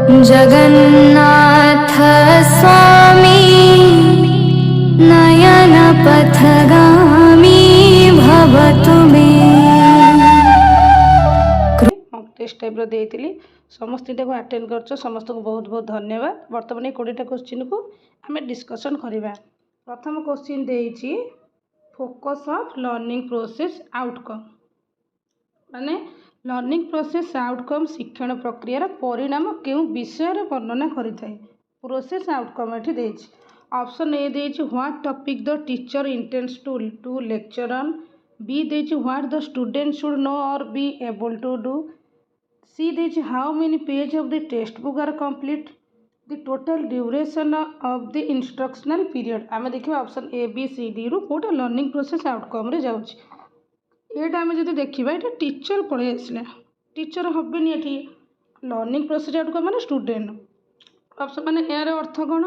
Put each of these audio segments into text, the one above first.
जगन्नाथ स्वामी नयन पथगामी भवतु मे। Test type देती समस्त अटेंड कर समस्त को बहुत बहुत धन्यवाद। बर्तमान ये 20टा क्वेश्चन को आम डिस्कसन करवा। प्रथम क्वेश्चन देती focus of learning process outcome माने लर्निंग प्रोसेस आउटकम शिक्षण प्रक्रियार परिणाम क्यों विषय वर्णना करें। प्रोसेस आउटकम ये देती ऑप्शन ए देती what topic the teacher intends to lecture on. B देती what the student should know or be able to do. C देती how many page of the text book are complete. The total duration of the instructional period. आम देखिए option A B C D रु कौटा learning process outcome रे जाउछि। एटा आम जब देखा ये टीचर पलि आसला टीचर हेनी ये लर्निंग प्रोसेस आउटकम माने स्टूडेंट। ऑप्शन माने यार अर्थ कौन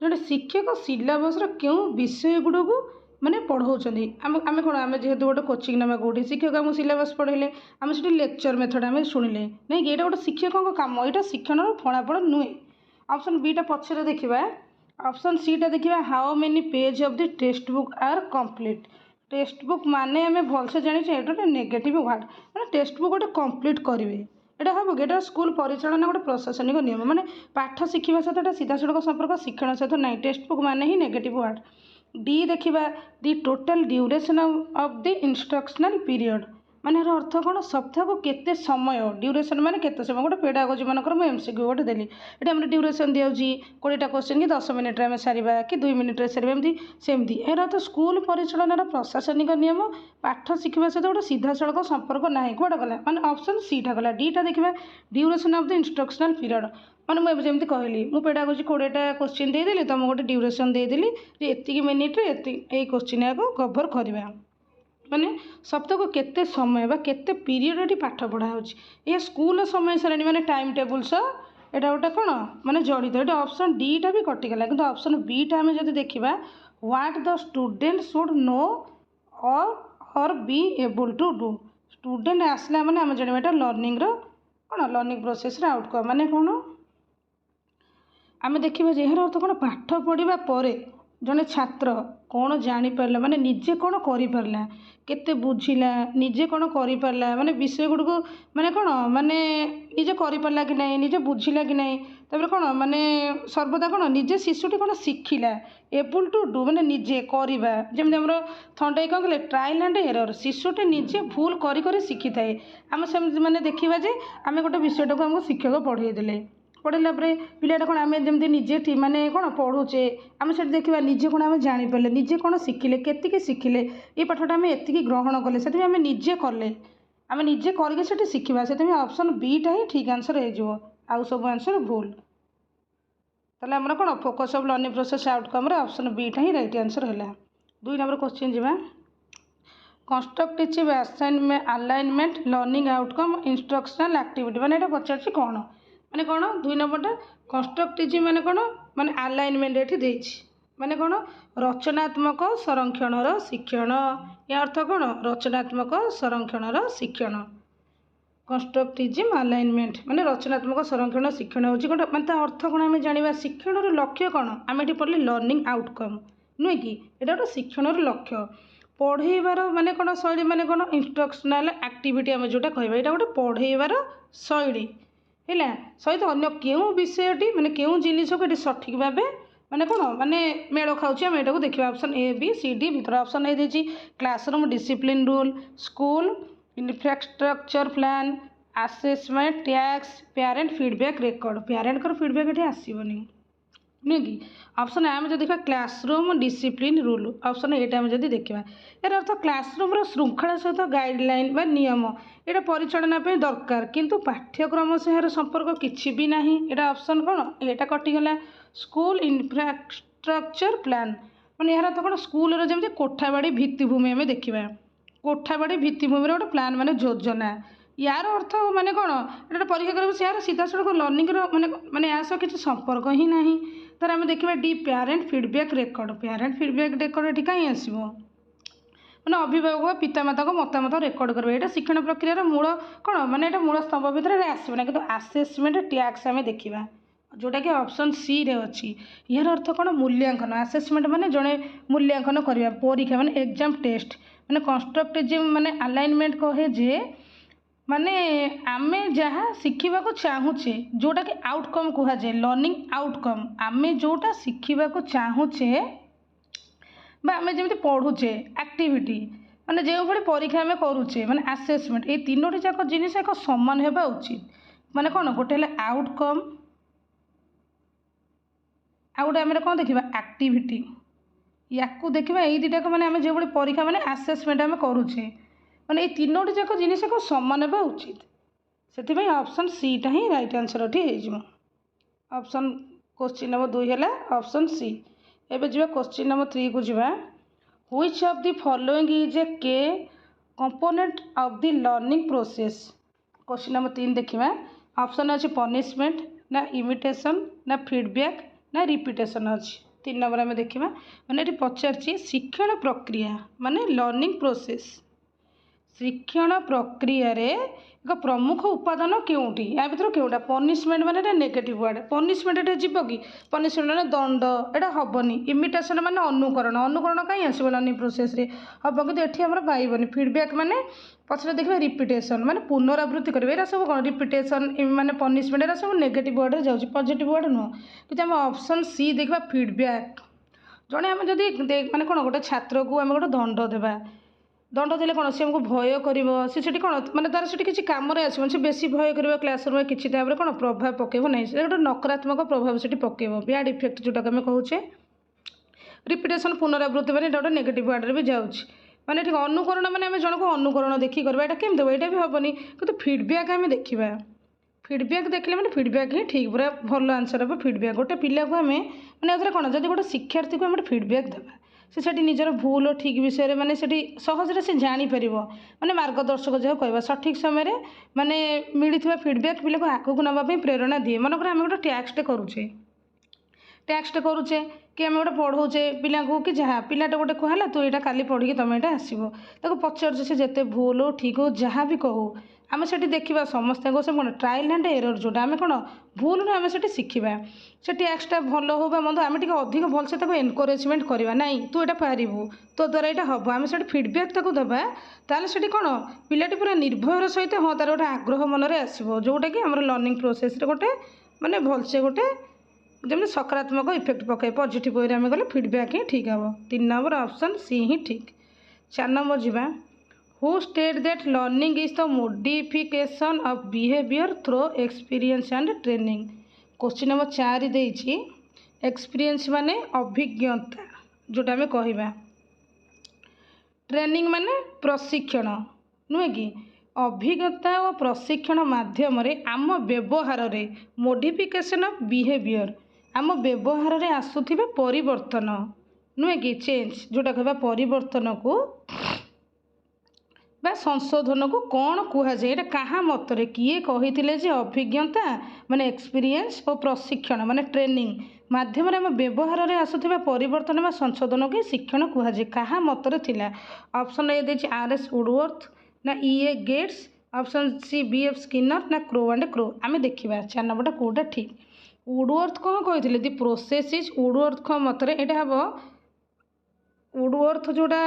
जो शिक्षक सिलेबस क्यों विषय गुड़ को माने पढ़ाऊँगी आम कौन आम जेहेतु गोटे कोचिंग नाम कौटी शिक्षक आम सिलेबस पढ़ेले आम से लेक्चर मेथड आम शुणिले नहीं ये गोटे शिक्षकों काम यहाँ शिक्षण फलाफल नुहे। ऑप्शन बीटा पछरे देखा। ऑप्शन सीटा देखा how many page of the text book are complete. Text book माने आम भलसे जाने ये नेगेटिव वार्ड मैंने टेक्स्ट बुक गोटे कंप्लीट करेंगे यहाँ हम कि स्कूल परिचालन गोटे प्रशासनिक नियम माने पाठ शिखा सहित सीधा सड़क संपर्क शिक्षण सहित ना टेक्स्ट बुक माने ही नेगेटिव वार्ड। डी देखा the total duration of the instructional period माने यार अर्थ कौन सप्ताह को केते समय ड्यूरेशन माने केते समय गोटे पेडागोजी मनकर मुझे एमसीक्यू गोटे देली ये आम ड्यूरेशन दिखाऊँगी 20टा क्वेश्चन कि 10 मिनिट आम सारा कि 2 मिनिट सारा एमती सेमती यार तो स्कूल परिचालन प्रशासनिक नियम पाठ शिखा सहित गोटे सीधा सड़क संपर्क ना कौटा गला माने ऑप्शन सीटा गला। डीटा देखा duration of the instructional period माने मुझे जमी कहली मु पेडागोजी 20टा क्वेश्चन देदेली तुम गोटे ड्यूरेशन देदेली एतिक मिनिट ये क्वेश्चन या कभर करवा माने सप्ताह को केते समय बा केते पीरियड ये पाठ पढ़ा हो स्कूल समय सारे माने टाइम टेबुल्स एटा गोटे कौन माने जड़ित ये ऑप्शन डीटा भी कटिगला कि ऑप्शन बीटा आम जब देखा what the student should know or be able to do. Student आसला माने आम जाना यहाँ लर्निंग कौन लर्निंग प्रोसेस आउटकम माने कौन आम देखा यार अर्थ कौन पाठ पढ़ा पर जड़े छात्र कौन जानीपारा माने निजे कौन कर केते बुझिला निजे कौन कर माने विषय गुड़ को माने कौन माने निजे कर कि नहीं निजे बुझिला कि नहीं तापर कौन माने सर्वदा कौन निजे शिशुटी कौन शिखिला एबल टू डू माने निजे करवा जमी आम थंडे कौन कले ट्रायल एंड एरर शिशुटी निजे भूल कर शिखी थाए आम से माने देखा जे आम गोटे विषयटा को आमको शिक्षक पढ़े देले पढ़ेला पिलाटा कौन आम जमी निजे माने कौन पढ़ुचे आम से देखा निजे कौन आम जानीपारे निजे कौन शिखिले केतिकी शिखिले ये पाठटा आम एतिकी ग्रहण कले से आम निजे कले आम निजे करके शिखा से ऑप्शन बीटा ही ठीक आंसर हो आउ सब आंसर भूल ताले आमर कौन focus of learning process outcome option beta he right answer है। 2 नंबर क्वेश्चन जीवा constructive alignment learning outcome instructional activity माने ये पचार कौन माने कौन 2 नंबरटा कंस्ट्रक्टिव माने कौन माने अलाइनमेंट ये देछि माने कौन रचनात्मक संरक्षणर शिक्षण या अर्थ कौन रचनात्मक संरक्षणर शिक्षण। कंस्ट्रक्टिव अलाइनमेंट माने रचनात्मक संरक्षण शिक्षण होछि कौन माने अर्थ कौन आम जाना शिक्षणर लक्ष्य कौन आम ये पढ़ले लर्निंग आउटकम नुहे कि यहाँ गोटे शिक्षणर लक्ष्य पढ़ेबार माने कौन शैली माने कौन इंस्ट्रक्शनल एक्टिविटी आम जोटा कहबा यहाँ गोटे पढ़ेबार शैली है सहित अन्य क्यों विषयटी माने क्यों जिनिस को सठिक भाव माने कौन माने मेल खाऊँ आम यहाँ देखा option A B C D भर ऑप्शन ए देती classroom discipline rule school infrastructure plan assessment tasks parent feedback record parent feedback ये आसबनी नुहे कि ऑप्शन आम जो देखा क्लासरूम डिसिप्लिन रूल ऑप्शन एटा आम जब देखा यार अर्थ क्लासरूम श्रृंखला सहित गाइडलाइन बा नियम यहाँ परिचालना दरकार किंतु पाठ्यक्रम से यार संपर्क किसी भी ना यहाँ ऑप्शन कौन यहाँ कटिगला स्कूल इंफ्रास्ट्रक्चर प्लान मैंने यार तो कौन स्कूल जमी कोठाबाड़ी भित्तिभूमि आम देखा कोठाबाड़ी भित्तिभूमि गोटे प्लान माने योजना यार अर्थ माने कौन ये परीक्षा कर यार सीधा सड़क लर्निंग माने माने या सह किसी संपर्क ही ना तर आम देखा डी पेरेंट फीडबैक रेकर्ड ये कहीं आसो मैंने अभिभावक पितामाता मतामत रेकर्ड करवा यहाँ शिक्षण प्रक्रियार मूल कौन माने मूल स्तंभ भितर आसना कि आसेसमेंट टैक्स आम देखा जोटा कि ऑप्शन सी रे अच्छी। यार अर्थ कौन मूल्यांकन आसेसमेंट माने जड़े मूल्यांकन करवा परीक्षा माने एग्जाम टेस्ट माने कंस्ट्रक्टिव माने अलाइनमेंट कहे जे माने आमे जहाँ शिखा चाहूचे जोटा कि आउटकम कह जाए लर्निंग आउटकम आमे जोटा शिखा चाहूचे आमे जमी पढ़ुचे एक्टिविटी माने जो भाई परीक्षा आम करुचे माने आसेसमेंट ये तीनोटी जाक जिनिस एक समान होगा उचित माने कौन गोटे आउटकम आ गोटे आम कौन देखा एक्टिविटी या देखा ये दुटा मैंने आम जो परीक्षा मैंने आसेसमेंट आम करुचे मैंने ये तीनोटी जाक जिनिस एक समान होगा उचित से ऑप्शन सी टा ही राइट आंसर हो ऑप्शन क्वेश्चन नंबर 2 है ऑप्शन सी। एबे जी क्वेश्चन नंबर 3 को जीवा which of the following is a key component of the learning process. Question number 3 देखिए ऑप्शन अच्छे पनिशमेंट ना इमिटेशन ना फीडबैक ना रिपीटेशन अच्छी। 3 नंबर में देखा मैंने ये पचार शिक्षण प्रक्रिया माने लर्निंग प्रोसेस शिक्षण प्रक्रिया रे एक प्रमुख उपादान क्योंटी या भर क्योंटा पनिशमेंट माने नेगेटिव वर्ड पनिशमेंट ये जीव कि पनिशमेंट माने दंड एटा हेनी इमिटेशन माने अनुकरण अनुकरण कहीं आसो लर्निंग प्रोसेस रे हम कि ये आम पाइबनी फीडबैक माने पछरे देखिए रिपीटेशन माने पुनरावृत्ति करेंगे यहाँ सब कौन रिपीटेशन माने पनिशमेंट ये सब नेगेटिव वर्ड रे जाऊँगी पॉजिटिव वर्ड नुह कि आम ऑप्शन सी देखा फीडबैक जड़े आम जदि माने कौन गोटे छात्र को आम गोटे दंड देवा दंड देले कौन सी आमको भय कर कौन माने तार से किसी कम आसो से बेसी भय कर क्लासरूम में किसी टाइम कौन प्रभाव पकेब ना से गोटे नकारात्मक प्रभाव से पकेब बैड इफेक्ट जोटा आम कहे रिपीटेशन पुनरावृत्ति मैंने गोटे नेगेटिव वर्ड भी जाऊँगी माने ठीक अनुकरण माने आम जन को अनुकरण देखी करवा यहाँ केमी देव यहाँ भी हेनी कि फीडबैक आम देखा फीडबैक देखले मैंने फीडबैक ही ठीक पूरा भल आंसर हम फीडबैक गोटे पिला को आम मैंने कौन जब गोटे शिक्षार्थी को आम फीडबैक देवा से निजर भूल और ठीक विषय माने सहजरे से जापर माने मार्गदर्शक जहाँ कह सठिक समय माने मिलता फीडबैक पिला को आगक नापी प्रेरणा दिए मनकर आम गोटे टैक्सटे करुचे कि आम गोटे पढ़ाऊे पिला को कि जहाँ पिलाटा गोटे कहला तू यहाँ काली पढ़ी तुम यहाँ आसो पचार से जिते भूल हो ठीक हो जहाँ भी कहू आम से देखा समस्त से कौन ट्रायल एंड एरर जोटा आम कौन भूल आम से शिखा से टैक्सटा भल हो मंद आम अधिक भलसे एनकरेजमेंट करवा ना तू यहाँ पारू तो द्वारा यहाँ हम आम से फीडबैक देवा ताल से कौन पिलाटी पूरा निर्भयर सहित हाँ तार गोटे आग्रह मन में आसो जोटा कि आम लर्निंग प्रोसेस गोटे माने भलसे गोटे जमी सकारात्मक इफेक्ट पके पॉजिटिव वे आम गले फीडबैक ही ठीक हम। 3 नंबर ऑप्शन सी ही ठीक। 4 नंबर जीवा who state that learning is the modification of behaviour through experience and training. Question number 4 देइछि एक्सपीरियंस माने अभिज्ञता जोटा आम कहवा ट्रेनिंग माने प्रशिक्षण नुहे कि अभिज्ञता और प्रशिक्षण माध्यम आम व्यवहार रे मोडिफिकेशन ऑफ बिहेवियर आम व्यवहार रे आसुथिबा परिवर्तन नुहे कि चेंज जोटा कहवा परिवर्तन को बा संशोधन को कौन कह जाए क्या मत किए कही जे अभिज्ञता माने एक्सपीरियंस और प्रशिक्षण माने ट्रेनिंग माध्यम आम व्यवहार रे आसुथिबा परिवर्तन बा संशोधन को शिक्षण कह जाए क्या मत थिला। ऑप्शन ए देछि आर.एस. वुडवर्थ ना E.A. Gates option C B.F. Skinner ना क्रो एंड क्रो आम देखा 4 नंबरटा कौटा ठीक। वुडवर्थ कौन कही दि प्रोसेस इज वुडवर्थ मत यहाँ हम वुडवर्थ जोड़ा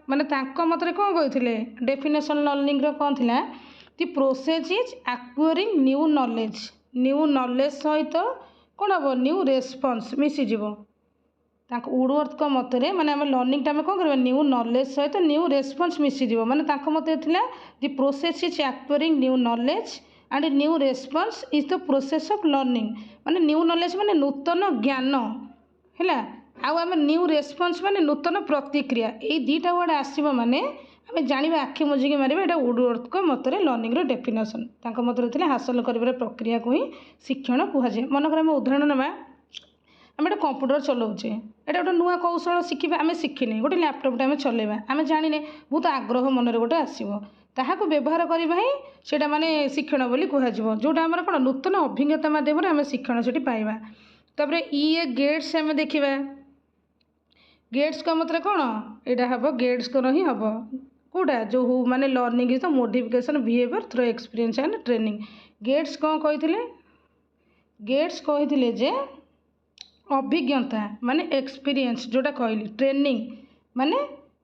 माने तांको मतरे कौन कहते डेफिनेशन लर्निंग कौन थी दि process is acquiring new knowledge सहित कौन हम न्यू रेस्पॉन्स मिसीज वुडवर्थ मतरे माने आम लर्निंग टाइम कौन करवा न्यू नॉलेज सहित न्यू रेस्पॉन्स मिसीज माने तांको मत थिला दि process is acquiring new knowledge and new response is the process of learning माने न्यू नॉलेज माने नूतन ज्ञान है आम न्यू रेस्पॉन्स माने नूतन प्रतिक्रिया ये दुईटा वर्ड आसो माने आम जाना आखि मुझिकी मारे यहाँ वुडवर्थ मतरे लर्निंग डेफिनेशन मतरे हासिल कर प्रक्रिया को ही शिक्षण कहुए। मनकर आम उदाहरण ना आम गोटे कंप्यूटर चलाऊे ये गोटे नुआ कौशल शिखा आम शिखिने गोटे लैपटॉप आम चलेबा आम जाने बहुत आग्रह मन गोटे आसो ताहाको व्यवहार करवा ही सेटा माने शिक्षण बोली कहुए जोटा आम कौन नूतन अभिज्ञता माध्यम आम शिक्षण से पाइबा। तापर E.A. गेट्स आम देखा गेट्स का मतलब कौन यहाँ हम गेट्स को ही हम कौटा जो माने learning is the modification behaviour through experience and training Gates कौन कही गेट्स कही जे अभिज्ञता माने एक्सपीरियंस जोटा कहली ट्रेनिंग माने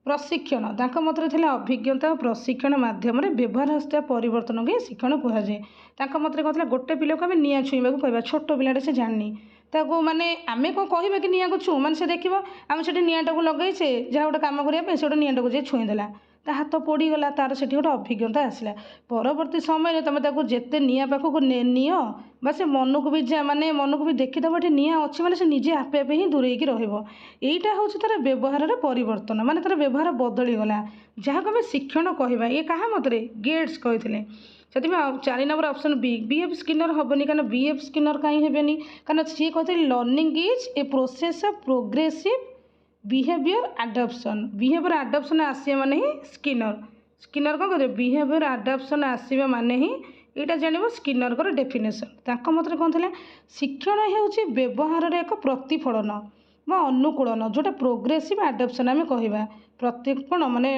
प्रशिक्षण तांका मतरे थिला अभिज्ञता और प्रशिक्षण माध्यम रे व्यवहार हस्ता परिवर्तन के शिक्षण कहा जाए तांका मतरे कहला गोटे पिला को आम निआ छुईबा को कहबा छोट पिलाटे से जानी ताको माने आमे को कहबा कि निआ को छु माने से देखिबो आम सेठी निआटा को लगैछे जा गोटे काम करिया पे से गोटे निआटा को जे छुई देला ता हाथ पोड़ीगला तार से गोटे अभिज्ञता आसला परवर्ती समय तुम ताको जेते निआ पाखक निओ बा से मन को भी माने मन को भी देखीदेव ये निआ अच्छी माने से निजे आपे आपे ही दूरेकी रहीटा हूँ तार व्यवहार परिवर्तन माने तार व्यवहार बदलीगला जहाँ को आम शिक्षण कहवा ये क्या मतरे गेट्स कहते से 4 नंबर ऑप्शन बीएफ स्किनर हेनी क्या बीएफ स्किनर कहीं हेनी कारण सी कहते learning is a process of progressive behaviour adaptation आसिया माने ही स्किनर कौन कहते बिहेवियर आडप्शन आसवा माने ही यहाँ जान स्किनर को डेफिनेशन तांको मत कौन था शिक्षण होउछि व्यवहार एक प्रतिफलन बा अनुकूलन जोटा प्रोग्रेसिव आडप्शन आम कहवा प्रति कौन माने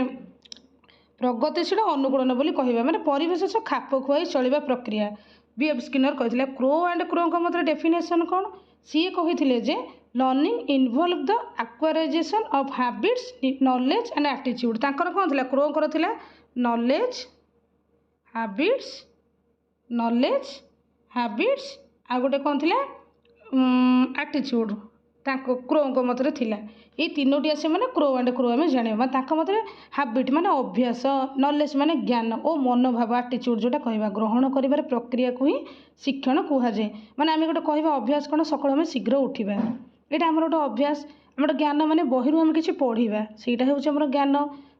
प्रगतिशील अनुकूलन बोली कहवा माने परिवेश सह खाप खुआई चलवा प्रक्रिया बीएफ स्किनर कहते क्रो एंड क्रो मत डेफिनेशन कौन सी कहते जे learning involve the acquisition of habits knowledge and attitude तांकर कौन था क्रोंकर थिला नॉलेज हैबिट्स आ गोटे कौन थिला एटीट्यूड तांको क्रोंको मतरे थिला ये तीनोटी आसे माने क्रो एंड क्रो आम जाने माने तांको मतरे हैबिट माने अभ्यास नॉलेज माने ज्ञान और मनोभाव एटीट्यूड जोटा कहवा ग्रहण करिवार प्रक्रिया को ही शिक्षण कहा जाए माने आम गोटे कहवा अभ्यास कौन सकाळु आम शीघ्र उठिबा यहाँ आम गोटे अभ्यास आम ज्ञान माने बहिरू आम किसी पढ़ा ସେଇଟା ହେଉଛି ଆମର ज्ञान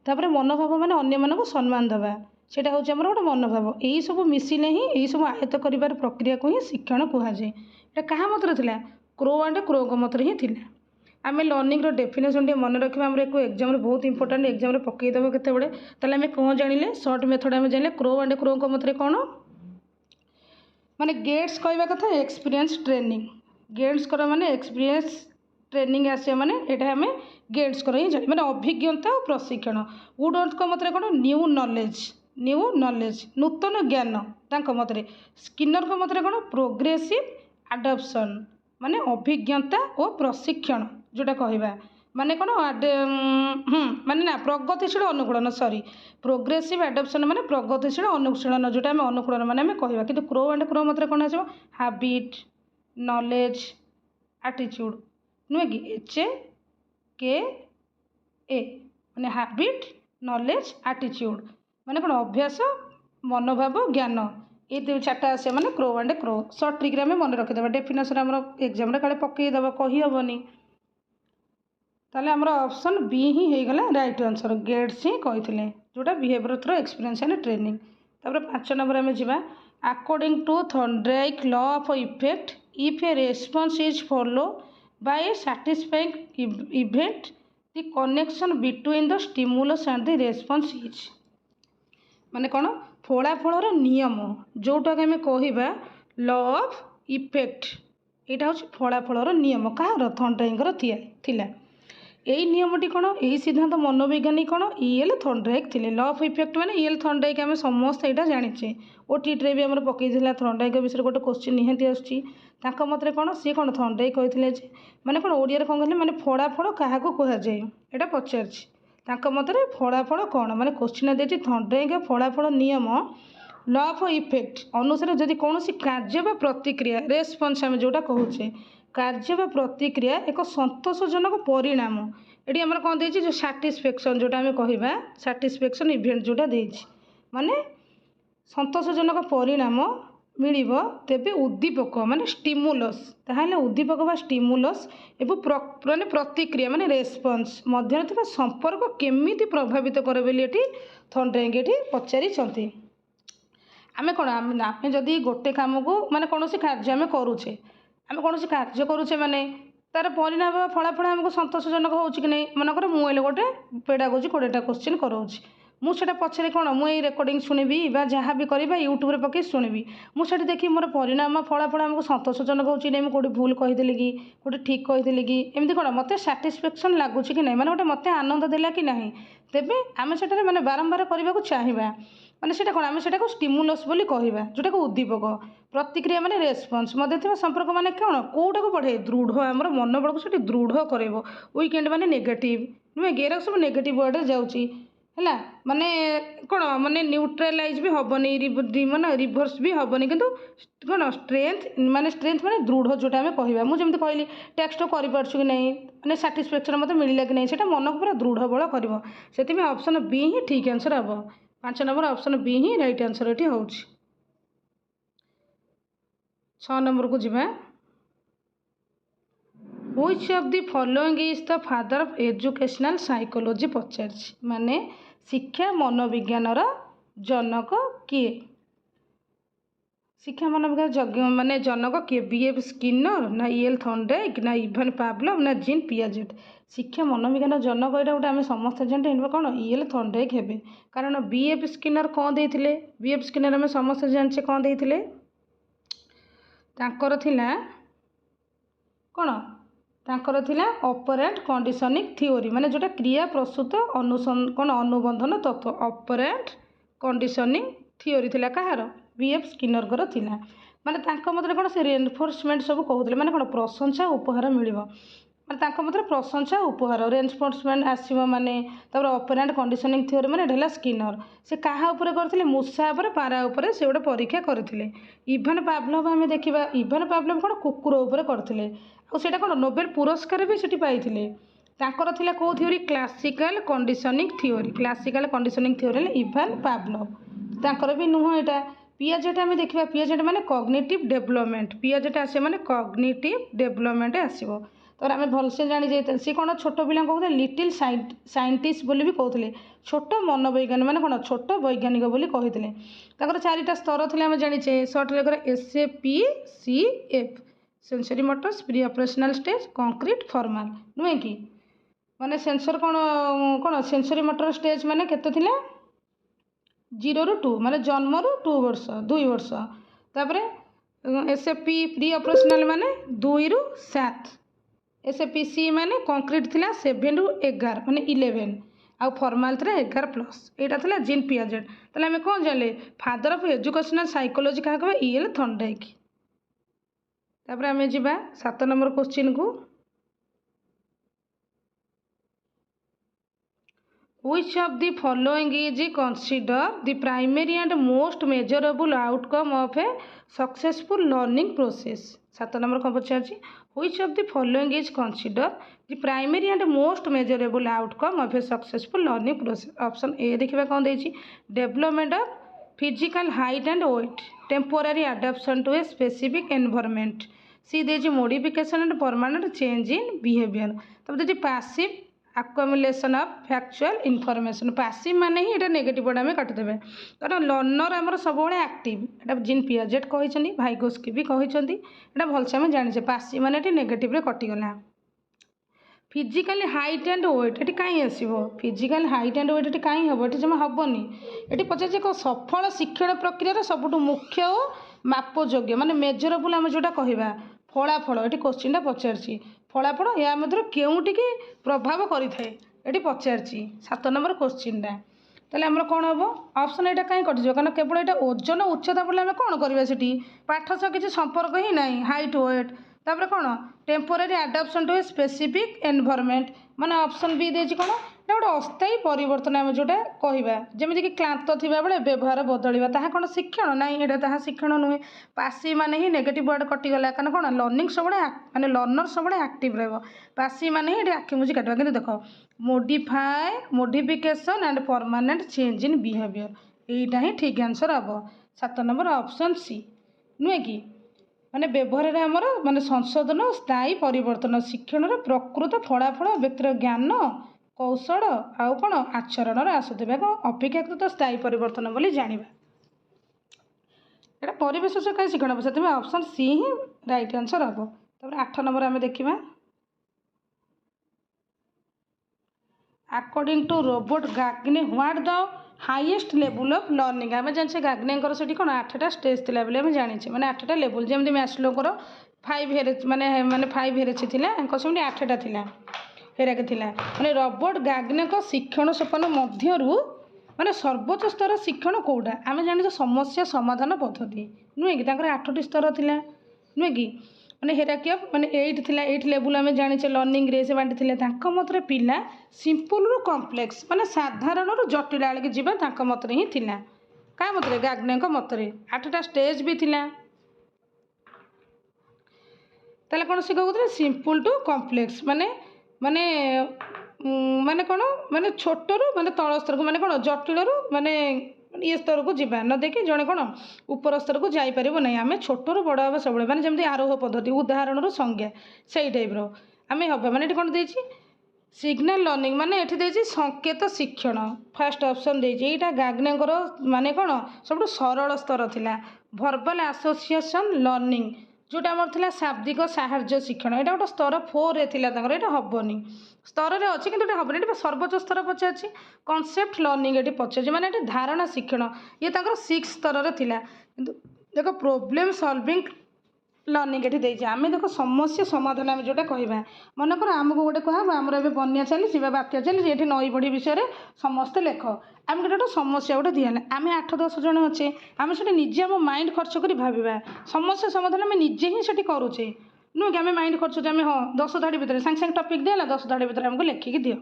तापर मनोभाव माने अन्य मानक सम्मान देवा ସେଇଟା ହେଉଛି ଆମର ଗୋଟେ मनोभाव यही सब मिसिले ही यही सब आयत्त करिवार प्रक्रिया को ही शिक्षण कहा जाए এটা କାହା ମତରେ ଥିଲା क्रो एंड क्रोଙ୍କ ମତରେ ही थिला आम लर्निंग डेफिनेशन टे मन रखा आम एक एग्जाम बहुत इंपोर्टेंट एग्जाम पकईदेव केतबे ताले आम कौन जानिले सर्ट मेथड आम जानिले क्रो एंड क्रोଙ୍କ मତରେ कौन माने गेट्स कहवा कथा एक्सपीरियंस ट्रेनिंग गेट्स कर माने एक्सपीरियंस ट्रेनिंग आसे माने एटा हमें गेट्स कर ही जाने माने अभिज्ञता और प्रशिक्षण वुडवर्थ को मतरे कौन न्यू नॉलेज नूतन ज्ञान तांको मतरे स्किनर को मतरे कौन प्रोग्रेसिव आडप्शन माने अभिज्ञता और प्रशिक्षण जोटा कहवा माने कौन माने ना प्रगतिशील अनुकूलन प्रोग्रेसिव आडप्शन माने प्रगतिशील अनुकूलन जोटा आम अनुकूलन माने आम कहवा कि क्रो एंड क्रो मतरे कौन आसो हैबिट नॉलेज एटीट्यूड नुहे कि HAKA माने हैबिट नॉलेज एटीट्यूड माने कौन अभ्यास मनोभाव ज्ञान ये 4टा आसे माने Crow and Crow short trick में मन रखिदेवा डेफिनेशन आम एग्जाम काले पकईदेव कहीहबनी ताले आमर ऑप्शन बी ही होगला राइट आंसर गेट्स ही कहते जोटा behaviour through experience and training तापर 5 नंबर आम जा according to Thorndike law of effect if a response is follow by a satisfying event the connection between the stimulus and the response is माने कौन फलाफल नियम जोटा आम कहवा लॉ ऑफ इफेक्ट यहाँ हूँ फलाफल नियम कहाँ थॉर्नडाइकर थिला यही नियमटी कौन यही सिद्धांत मनोविज्ञानी कौन EL थॉर्नडाइक थे लॉ ऑफ इफेक्ट माने EL थॉर्नडाइक आम समस्त यहाँ जाने ओटीटी भी आम पकई थॉर्नडाइक विषय गोटे क्वेश्चन निहाती आसुच्ची मतरे कौन सी कौन थॉर्नडाइक कहते माने कौन ओडिया कौन कहले माने फलाफल क्या कहुए यहाँ पचार मतरे फलाफल कौन माने क्वेश्चन देती थॉर्नडाइक फलाफल नियम लॉ ऑफ इफेक्ट अनुसार जदि कौन कार्य बा प्रतिक्रिया रेस्पॉन्स आम जोटा कहूचे कार्य बा प्रतिक्रिया एक संतोषजनक परिणाम ये आम कौन देती जो सैटिस्फैक्शन जोटा आम कहवा सैटिस्फैक्शन इवेंट जोटा देती माने संतोषजनक परिणाम मिलिब तेबे उद्दीपक माने स्टिमुलस ताहले उद्दीपक बा स्टिमुलस एवं माने प्रतिक्रिया माने रेस्पॉन्स मध्य थिबा संपर्क केमिति प्रभावित करे बेली एठी थॉर्नडाइक एठी पचारि छथि आमे कोन आमे जदि गोटे काम को माने कोनोसी कार्य आमे करूछे आमे कोनोसी कार्य करूछे माने तार परिणाम फलाफल आमको संतोषजनक होउछि कि नै मनकर मुएले गोटे पेडागोजी 20टा क्वेश्चन कराउछि मुझे पछरे कौन मुझे रेकर्डिंग शुणबी जहाँ भी करवा यूट्यूब पकई शुणबी मुझे देखी मोर परिणाम फलाफल आमको संतोषजनक होची नहीं कौटे भूल कहीदेली कि कौटे ठीक कहीदेली कि एमती कौन मत सैटिस्फैक्शन लगुच कि नहीं माने गोटे मत आनंद देला कि नहीं तेबे आम से माने बारंबार करने को चाहिए ମାନେ ସେଇଟା କ'ଣ ଆମେ ସେଇଟାକୁ ଷ୍ଟିମୁଲସ୍ ବୋଲି କହିବା, ଯେଉଁଟାକୁ ଉଦ୍ଦୀପକ। ପ୍ରତିକ୍ରିୟା ମାନେ ରେସ୍ପନ୍ସ। ମଧ୍ୟରେ ଥିବା ସମ୍ପର୍କ ମାନେ କ'ଣ, କେଉଁଟାକୁ ବଢ଼ାଏ, ଦୃଢ଼, ଆମର ମନୋବଳକୁ ସେଠି ଦୃଢ଼ କରାଇବ। ୱିକେଣ୍ଡ ମାନେ ନେଗେଟିଭ୍, ନୁହେଁ କି, ଏରା ସବୁ ନେଗେଟିଭ୍ ୱାର୍ଡ଼ରେ ଯାଉଛି ହେଲା। ମାନେ କ'ଣ, ମାନେ ନ୍ୟୁଟ୍ରାଲାଇଜ୍ ବି ହେବନି, ମାନେ ରିଭର୍ସ ବି ହେବନି, କିନ୍ତୁ କ'ଣ ଷ୍ଟ୍ରେନ୍ଥ ମାନେ ଦୃଢ଼, ଯେଉଁଟା ଆମେ କହିବା। ମୁଁ ଯେମିତି କହିଲି ଟେକ୍ସଟ କରିପାରୁଛୁ କି ନାହିଁ, ମାନେ ସାଟିସ୍ଫ୍ୟାକ୍ସନ୍ ମୋତେ ମିଳିଲା କି ନାହିଁ, ସେଇଟା ମନକୁ ପୁରା ଦୃଢ଼ ବଳ କରିବ। ସେଥିପାଇଁ ଅପସନ୍ ବି ହିଁ ଠିକ୍ ଆନ୍ସର୍ ହେବ। 5 ନମ୍ବର ଅପସନ୍ ବି ହିଁ ରାଇଟ୍ ଆନ୍ସର୍ ଏଠି ହେଉଛି। 6 ନମ୍ବରକୁ ଯିବା। Which of the following is the father of educational psychology ପଚାରିଛି, ମାନେ ଶିକ୍ଷା ମନୋବିଜ୍ଞାନର ଜନକ କିଏ? ଶିକ୍ଷା ମନୋବିଜ୍ଞାନ ମାନେ ଜନକ କିଏ? B.F. ସ୍କିନର, ନା E.L. ଥର୍ଣ୍ଡାଇକ୍, ନା ଇଭାନ ପାଭଲଭ, ନା ଜିନ୍ ପିଆଜେଟ୍? ଶିକ୍ଷା ମନୋବିଜ୍ଞାନ ଜନକ ଏଇଟା ଗୋଟେ ଆମେ ସମସ୍ତେ ଜାଣିଛେ କ'ଣ, E.L. ଥର୍ଣ୍ଡାଇକ୍ ହେବେ। କାରଣ B.F. ସ୍କିନର କ'ଣ ଦେଇଥିଲେ? B.F. ସ୍କିନର ଆମେ ସମସ୍ତେ ଜାଣିଛେ କ'ଣ ଦେଇଥିଲେ। ତାଙ୍କର ଥିଲା କ'ଣ, ତାଙ୍କର ଥିଲା ଅପରେଣ୍ଟ କଣ୍ଡିସନିଂ ଥିଓରି, ମାନେ ଯେଉଁଟା କ୍ରିୟା ପ୍ରସ୍ତୁତ ଅନୁବନ୍ଧନ ତତ୍ତ୍ୱ। ଅପରେଣ୍ଟ କଣ୍ଡିସନିଂ ଥିଓରି ଥିଲା କାହାର? B.F. ସ୍କିନରଙ୍କର ଥିଲା। ମାନେ ତାଙ୍କ ମତରେ କ'ଣ, ସେ ରେନଫୋର୍ସମେଣ୍ଟ ସବୁ କହୁଥିଲେ, ମାନେ କ'ଣ ପ୍ରଶଂସା ଉପହାର ମିଳିବ, ମାନେ ତାଙ୍କ ମତରେ ପ୍ରଶଂସା ଉପହାର ରେନଫୋର୍ସମେଣ୍ଟ ଆସିବ। ମାନେ ତାପରେ ଅପରେଣ୍ଟ କଣ୍ଡିସନିଂ ଥିଓରି ମାନେ ଏଇଟା ହେଲା ସ୍କିନର। ସେ କାହା ଉପରେ କରିଥିଲେ? ମୂଷା ଉପରେ, ପାରା ଉପରେ ସେ ଗୋଟେ ପରୀକ୍ଷା କରିଥିଲେ। ଇଭାନ ପାଭଲଭ ଆମେ ଦେଖିବା, ଇଭାନ ପାଭଲଭ କ'ଣ କୁକୁର ଉପରେ କରିଥିଲେ, ଆଉ ସେଇଟା କ'ଣ ନୋବେଲ ପୁରସ୍କାର ବି ସେଠି ପାଇଥିଲେ। ତାଙ୍କର ଥିଲା କେଉଁ theory? Classical conditioning theory. Classical conditioning theory ହେଲେ ଇଭାନ ପାଭଲଭ, ତାଙ୍କର ବି ନୁହଁ ଏଇଟା। ପିଆଜେଟ୍ ଆମେ ଦେଖିବା, ପିଆଜେଟ୍ ମାନେ କଗ୍ନିଟିଭ୍ ଡେଭଲପମେଣ୍ଟ, ପିଆଜେଟ୍ ଆସିବ ମାନେ କଗ୍ନିଟିଭ୍ ଡେଭଲପମେଣ୍ଟ ଆସିବ। ତାପରେ ଆମେ ଭଲସେ ଜାଣିଛେ ସେ କ'ଣ ଛୋଟ ପିଲାଙ୍କୁ କହୁଥିଲେ ଲିଟିଲ୍ ସାଇଣ୍ଟିଷ୍ଟ ବୋଲି ବି କହୁଥିଲେ, ଛୋଟ ମନୋବୈଜ୍ଞାନିକ, ମାନେ କ'ଣ ଛୋଟ ବୈଜ୍ଞାନିକ ବୋଲି କହିଥିଲେ। ତାଙ୍କର 4ଟା ସ୍ତର ଥିଲେ ଆମେ ଜାଣିଛେ, ସର୍ଟରେ SAPCF, sensory motors, pre operational stage, concrete, formal, ନୁହେଁ କି। ମାନେ ସେନ୍ସର କ'ଣ ସେନ୍ସରି ମୋଟର ଷ୍ଟେଜ୍ ମାନେ କେତେ ଥିଲା? 0 ରୁ 2, ମାନେ ଜନ୍ମରୁ 2 ବର୍ଷ। ତାପରେ SAP ପ୍ରି ଅପରେସନାଲ ମାନେ 2 ରୁ 7। SAPC ମାନେ କଂକ୍ରିଟ୍ ଥିଲା 7 ରୁ 11, ମାନେ 11, ଆଉ ଫର୍ମାଲ ଥିଲା 11+। ଏଇଟା ଥିଲା ଜିନ୍ ପିଆଜେଟ୍। ତାହେଲେ ଆମେ କ'ଣ ଜାଣିଲେ, ଫାଦର ଅଫ୍ ଏଜୁକେସନାଲ ସାଇକୋଲୋଜି କାହାକୁ କହିବା? E.L. ଥର୍ଣ୍ଡାଇକ୍। ତାପରେ ଆମେ ଯିବା 7 number କ୍ୱେଶ୍ଚିନ୍କୁ। Which of the following is considered the primary and most measurable outcome of a successful learning process? 7 number କ'ଣ ପଚାରିଛି? Which of the following is considered the primary and most measurable outcome of a successful learning process? Option A ଦେଖିବା କ'ଣ ଦେଇଛି? Development of physical height and weight, temporary adaptation to a specific environment. C ଦେଇଛି modification and permanent change in behavior. ତାପରେ ଦେଇଛି passive accumulation of factual information. Passive ମାନେ ହିଁ ଏଇଟା negative ward ଆମେ କାଟିଦେବେ, କାରଣ ଲର୍ଣ୍ଣର ଆମର ସବୁବେଳେ ଆକ୍ଟିଭ୍। ଏଇଟା ଜିନ୍ ପିଆଜେଟ୍ କହିଛନ୍ତି, ଭାଇଗୋସ୍କି ବି କହିଛନ୍ତି, ଏଇଟା ଭଲସେ ଆମେ ଜାଣିଛେ। ପାସିଭ୍ ମାନେ ଏଠି ନେଗେଟିଭ୍ରେ କଟିଗଲା। ଫିଜିକାଲି ହାଇଟ୍ ଆଣ୍ଡ ୱେଟ୍ ଏଠି କାହିଁ ଆସିବ? ଫିଜିକାଲ ହାଇଟ୍ ଆଣ୍ଡ ୱେଟ୍ ଏଠି କାହିଁ ହେବ? ଏଠି ଜମା ହେବନି। ଏଠି ପଚାରିଛି ଏକ ସଫଳ ଶିକ୍ଷଣ ପ୍ରକ୍ରିୟାର ସବୁଠୁ ମୁଖ୍ୟ ଓ ମାପଯୋଗ୍ୟ, ମାନେ ମେଜରେବୁଲ୍ ଆମେ ଯେଉଁଟା କହିବା ଫଳାଫଳ, ଏଠି କୋଶ୍ଚିନ୍ଟା ପଚାରିଛି। ଫଳାଫଳ ଏହା ମଧ୍ୟରୁ କେଉଁଟିକି ପ୍ରଭାବ କରିଥାଏ ଏଠି ପଚାରିଛି 7 ନମ୍ବର କୋଶ୍ଚିନ୍ଟା। ତାହେଲେ ଆମର କ'ଣ ହେବ? ଅପସନ୍ ଏଇଟା କାହିଁ କଟିଯିବ? କାରଣ କେବଳ ଏଇଟା ଓଜନ ଉଚ୍ଚତା ପଡ଼ିଲେ ଆମେ କ'ଣ କରିବା? ସେଠି ପାଠ ସହ କିଛି ସମ୍ପର୍କ ହିଁ ନାହିଁ। ହାଇଟ୍ ୱେଟ୍, ତାପରେ କ'ଣ ଟେମ୍ପୋରାରୀ ଆଡାପ୍ଟେସନ୍ ଟୁ ଏ ସ୍ପେସିଫିକ୍ ଏନଭାରମେଣ୍ଟ, ମାନେ ଅପସନ୍ ବି ଦେଇଛି କ'ଣ, ଏଇଟା ଗୋଟେ ଅସ୍ଥାୟୀ ପରିବର୍ତ୍ତନ ଆମେ ଯେଉଁଟା କହିବା। ଯେମିତିକି କ୍ଳାନ୍ତ ଥିବାବେଳେ ବ୍ୟବହାର ବଦଳିବା, ତାହା କ'ଣ ଶିକ୍ଷଣ? ନାହିଁ, ଏଇଟା ତାହା ଶିକ୍ଷଣ ନୁହେଁ। ପାସିଭ୍ ମାନେ ହିଁ ନେଗେଟିଭ୍ ୱାର୍ଡ଼ କଟିଗଲା, କାରଣ କ'ଣ ଲର୍ଣ୍ଣିଂ ସବୁବେଳେ ମାନେ ଲର୍ଣ୍ଣର ସବୁବେଳେ ଆକ୍ଟିଭ୍ ରହିବ। ପାସିଭ୍ ମାନେ ହିଁ ଏଠି ଆଖି ମୁଜି କାଟିବା। କିନ୍ତୁ ଦେଖ modification and permanent change in behaviour, ଏଇଟା ହିଁ ଠିକ୍ ଆନ୍ସର୍ ହେବ। 7 ନମ୍ବର ଅପସନ୍ ସି, ନୁହେଁ କି। ମାନେ ବ୍ୟବହାରରେ ଆମର ମାନେ ସଂଶୋଧନ, ସ୍ଥାୟୀ ପରିବର୍ତ୍ତନ, ଶିକ୍ଷଣର ପ୍ରକୃତ ଫଳାଫଳ, ବ୍ୟକ୍ତିର ଜ୍ଞାନ କୌଶଳ ଆଉ କ'ଣ ଆଚରଣର ଆସୁଥିବା ଏକ ଅପେକ୍ଷାକୃତ ସ୍ଥାୟୀ ପରିବର୍ତ୍ତନ ବୋଲି ଜାଣିବା। ଏଇଟା ପରିବେଶ ସକାଶେ ଶିକ୍ଷଣ ହେବ, ସେଥିପାଇଁ ଅପସନ୍ ସି ହିଁ ରାଇଟ୍ ଆନ୍ସର୍ ହେବ। ତାପରେ 8 ନମ୍ବର ଆମେ ଦେଖିବା। According to Robert Gagne what the highest ଲେବୁଲ୍ ଅଫ୍ ଲର୍ଣ୍ଣିଂ? ଆମେ ଜାଣିଛେ ଗାଗ୍ନେଙ୍କର ସେଠି କ'ଣ 8ଟା ଷ୍ଟେଜ୍ ଥିଲା ବୋଲି ଆମେ ଜାଣିଛେ, ମାନେ 8ଟା ଲେବୁଲ୍। ଯେମିତି ମ୍ୟାସ୍ଲୋଙ୍କର 5 ହେରେଚି ମାନେ 5 ହେରେଚି ଥିଲା, ତାଙ୍କର ସେମିତି 8ଟା ଥିଲା, ହେରାକ ଥିଲା। ମାନେ ରବର୍ଟ ଗାଗ୍ନେଙ୍କ ଶିକ୍ଷଣ ସୋପାନ ମଧ୍ୟରୁ ମାନେ ସର୍ବୋଚ୍ଚ ସ୍ତର ଶିକ୍ଷଣ କେଉଁଟା ଆମେ ଜାଣିଛେ ସମସ୍ୟା ସମାଧାନ ପଦ୍ଧତି ନୁହେଁ କି ତାଙ୍କର 8ଟି ସ୍ତର ଥିଲା ନୁହେଁ କି ମାନେ ହେରାକି ଅଫ୍ ମାନେ 8 ଥିଲା 8 ଲେବୁଲ୍ ଆମେ ଜାଣିଛେ ଲର୍ଣ୍ଣିଂରେ ସେ ବାଣ୍ଟିଥିଲେ ତାଙ୍କ ମତରେ ପିଲା ସିମ୍ପଲ୍ରୁ କମ୍ପ୍ଲେକ୍ସ ମାନେ ସାଧାରଣରୁ ଜଟିଳ ଆଡ଼ିକି ଯିବା ତାଙ୍କ ମତରେ ହିଁ ଥିଲା କାହା ମତରେ ଗାଗ୍ନେଙ୍କ ମତରେ 8ଟା ଷ୍ଟେଜ୍ ବି ଥିଲା ତାହେଲେ କ'ଣ ସେ କହୁଥିଲେ ସିମ୍ପଲ୍ ଟୁ କମ୍ପ୍ଲେକ୍ସ ମାନେ ମାନେ ମାନେ କ'ଣ ମାନେ ଛୋଟରୁ ମାନେ ତଳ ସ୍ତରକୁ ମାନେ କ'ଣ ଜଟିଳରୁ ମାନେ ଇଏ ସ୍ତରକୁ ଯିବା ନ ଦେଖି ଜଣେ କ'ଣ ଉପର ସ୍ତରକୁ ଯାଇପାରିବ ନାହିଁ ଆମେ ଛୋଟରୁ ବଡ଼ ହେବା ସବୁବେଳେ ମାନେ ଯେମିତି ଆରୋହ ପଦ୍ଧତି ଉଦାହରଣରୁ ସଂଜ୍ଞା ସେଇ ଟାଇପ୍ର ଆମେ ହେବା ମାନେ ଏଠି କ'ଣ ଦେଇଛି ସିଗ୍ନାଲ ଲର୍ଣ୍ଣିଂ ମାନେ ଏଠି ଦେଇଛି ସଂକେତ ଶିକ୍ଷଣ ଫାର୍ଷ୍ଟ ଅପସନ୍ ଦେଇଛି ଏଇଟା ଗାଗ୍ନେଙ୍କର ମାନେ କ'ଣ ସବୁଠୁ ସରଳ ସ୍ତର ଥିଲା ଭର୍ବାଲ୍ ଆସୋସିଏସନ୍ ଲର୍ଣ୍ଣିଂ ଯେଉଁଟା ଆମର ଥିଲା ଶାବ୍ଦିକ ସାହାଯ୍ୟ ଶିକ୍ଷଣ ଏଇଟା ଗୋଟେ ସ୍ତର 4ରେ ଥିଲା ତାଙ୍କର ଏଇଟା ହେବନି ସ୍ତରରେ ଅଛି କିନ୍ତୁ ଏଇଟା ହେବନି ଏଠି ସର୍ବୋଚ୍ଚ ସ୍ତର ପଚାରିଛି କନସେପ୍ଟ ଲର୍ଣ୍ଣିଂ ଏଠି ପଚାରିଛି ମାନେ ଏଠି ଧାରଣା ଶିକ୍ଷଣ ଇଏ ତାଙ୍କର 6 ସ୍ତରରେ ଥିଲା କିନ୍ତୁ ଦେଖ ପ୍ରୋବ୍ଲେମ୍ ସଲଭିଂ ଲର୍ଣ୍ଣିଂ ଏଠି ଦେଇଛି ଆମେ ଦେଖ ସମସ୍ୟା ସମାଧାନ ଆମେ ଯେଉଁଟା କହିବା ମନେକର ଆମକୁ ଗୋଟେ କୁହାହବ ଆମର ଏବେ ବନ୍ୟା ଚାଲିଛି ବା ବାତ୍ୟା ଚାଲିଛି ଏଠି ନଈ ବଢ଼ି ବିଷୟରେ ସମସ୍ତେ ଲେଖ ଆମେ ଗୋଟେ ସମସ୍ୟା ଗୋଟେ ଦିଆହେଲା ଆମେ 8-10 ଜଣ ଅଛେ ଆମେ ସେଠି ନିଜେ ଆମ ମାଇଣ୍ଡ ଖର୍ଚ୍ଚ କରି ଭାବିବା ସମସ୍ୟା ସମାଧାନ ଆମେ ନିଜେ ହିଁ ସେଠି କରୁଛେ ନୁହେଁ କି ଆମେ ମାଇଣ୍ଡ ଖର୍ଚ୍ଚ ଆମେ ହଁ 10 ଧାଡ଼ି ଭିତରେ ସାଙ୍ଗେ ସାଙ୍ଗେ ଟପିକ୍ ଦିଆହେଲା 10 ଧାଡ଼ି ଭିତରେ ଆମକୁ ଲେଖିକି ଦିଅ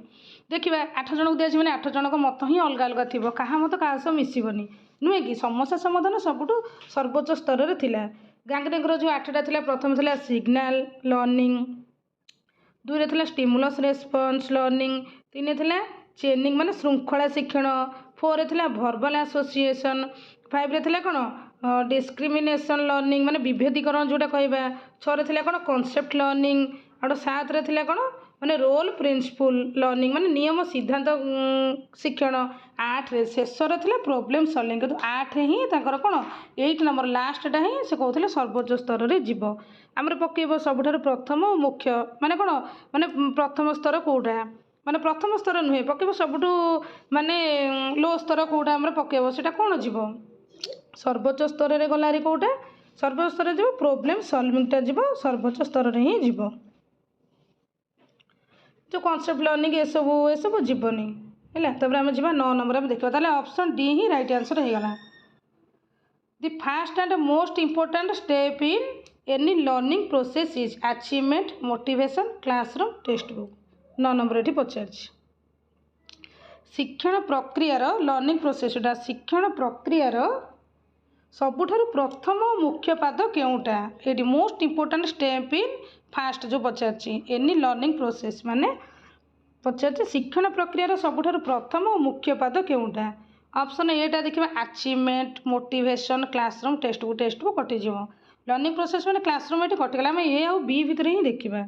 ଦେଖିବା 8 ଜଣଙ୍କୁ ଦିଆଯିବ ମାନେ 8 ଜଣଙ୍କ ମତ ହିଁ ଅଲଗା ଅଲଗା ଥିବ କାହା ମତ କାହା ସହ ମିଶିବନି ନୁହେଁ କି ସମସ୍ୟା ସମାଧାନ ସବୁଠୁ ସର୍ବୋଚ୍ଚ ସ୍ତରରେ ଥିଲା ଗାଗ୍ନେଙ୍କର ଯେଉଁ 8ଟା ଥିଲା ପ୍ରଥମ ଥିଲା ସିଗ୍ନାଲ ଲର୍ଣ୍ଣିଂ 2ରେ ଥିଲା ଷ୍ଟିମୁଲସ୍ ରେସ୍ପନ୍ସ ଲର୍ଣ୍ଣିଂ 3ରେ ଥିଲା ଚେନିଂ ମାନେ ଶୃଙ୍ଖଳା ଶିକ୍ଷଣ 4ରେ ଥିଲା ଭର୍ବାଲ୍ ଆସୋସିଏସନ୍ 5ରେ ଥିଲା କ'ଣ ଡିସ୍କ୍ରିମିନେସନ୍ ଲର୍ଣ୍ଣିଂ ମାନେ ବିଭେଦୀକରଣ ଯେଉଁଟା କହିବା 6ରେ ଥିଲା କ'ଣ କନସେପ୍ଟ ଲର୍ଣ୍ଣିଂ ଆଉ 7ରେ ଥିଲା କ'ଣ ମାନେ ରୋଲ୍ ପ୍ରିନ୍ସିପୁଲ୍ ଲର୍ଣ୍ଣିଂ ମାନେ ନିୟମ ସିଦ୍ଧାନ୍ତ ଶିକ୍ଷଣ 8ରେ ଶେଷରେ ଥିଲା ପ୍ରୋବ୍ଲେମ୍ ସଲଭିଂ କିନ୍ତୁ 8 ହିଁ ତାଙ୍କର କ'ଣ 8 ନମ୍ବର ଲାଷ୍ଟଟା ହିଁ ସେ କହୁଥିଲେ ସର୍ବୋଚ୍ଚ ସ୍ତରରେ ଯିବ ଆମର ପକେଇବ ସବୁଠାରୁ ପ୍ରଥମ ମୁଖ୍ୟ ମାନେ କ'ଣ ମାନେ ପ୍ରଥମ ସ୍ତର କେଉଁଟା ମାନେ ପ୍ରଥମ ସ୍ତର ନୁହେଁ ପକେଇବ ସବୁଠୁ ମାନେ ଲୋ ସ୍ତର କେଉଁଟା ଆମର ପକେଇବ ସେଇଟା କ'ଣ ଯିବ ସର୍ବୋଚ୍ଚ ସ୍ତରରେ ଗଲାରି କେଉଁଟା ସର୍ବୋଚ୍ଚ ସ୍ତରରେ ଯିବ ପ୍ରୋବ୍ଲେମ୍ ସଲଭିଂଟା ଯିବ ସର୍ବୋଚ୍ଚ ସ୍ତରରେ ହିଁ ଯିବ ଯେଉଁ କନସେପ୍ଟ ଲର୍ଣ୍ଣିଂ ଏସବୁ ଯିବନି ହେଲା ତାପରେ ଆମେ ଯିବା 9 ନମ୍ବର ଆମେ ଦେଖିବା ତାହେଲେ ଅପସନ୍ ଡି ହିଁ ରାଇଟ୍ ଆନ୍ସର୍ ହେଇଗଲା the first and most important step in any learning process is achievement motivation classroom text book 9 number ଏଠି ପଚାରିଛି ଶିକ୍ଷଣ ପ୍ରକ୍ରିୟାର ଲର୍ଣ୍ଣିଂ ପ୍ରୋସେସ୍ ଯେଉଁଟା ଶିକ୍ଷଣ ପ୍ରକ୍ରିୟାର ସବୁଠାରୁ ପ୍ରଥମ ମୁଖ୍ୟ ପାଦ କେଉଁଟା ଏଠି most important step in first ଯେଉଁ ପଚାରିଛି ଏନି ଲର୍ଣ୍ଣିଂ ପ୍ରୋସେସ୍ ମାନେ ପଚାରିଛି ଶିକ୍ଷଣ ପ୍ରକ୍ରିୟାର ସବୁଠାରୁ ପ୍ରଥମ ମୁଖ୍ୟ ପାଦ କେଉଁଟା ଅପସନ୍ ଏଟା ଦେଖିବା achievement motivation classroom text book କଟିଯିବ ଲର୍ଣ୍ଣିଂ ପ୍ରୋସେସ୍ ମାନେ କ୍ଲାସରୁମ୍ ଏଠି କଟିଗଲା ଆମେ ଏ ଆଉ ବି ଭିତରେ ହିଁ ଦେଖିବା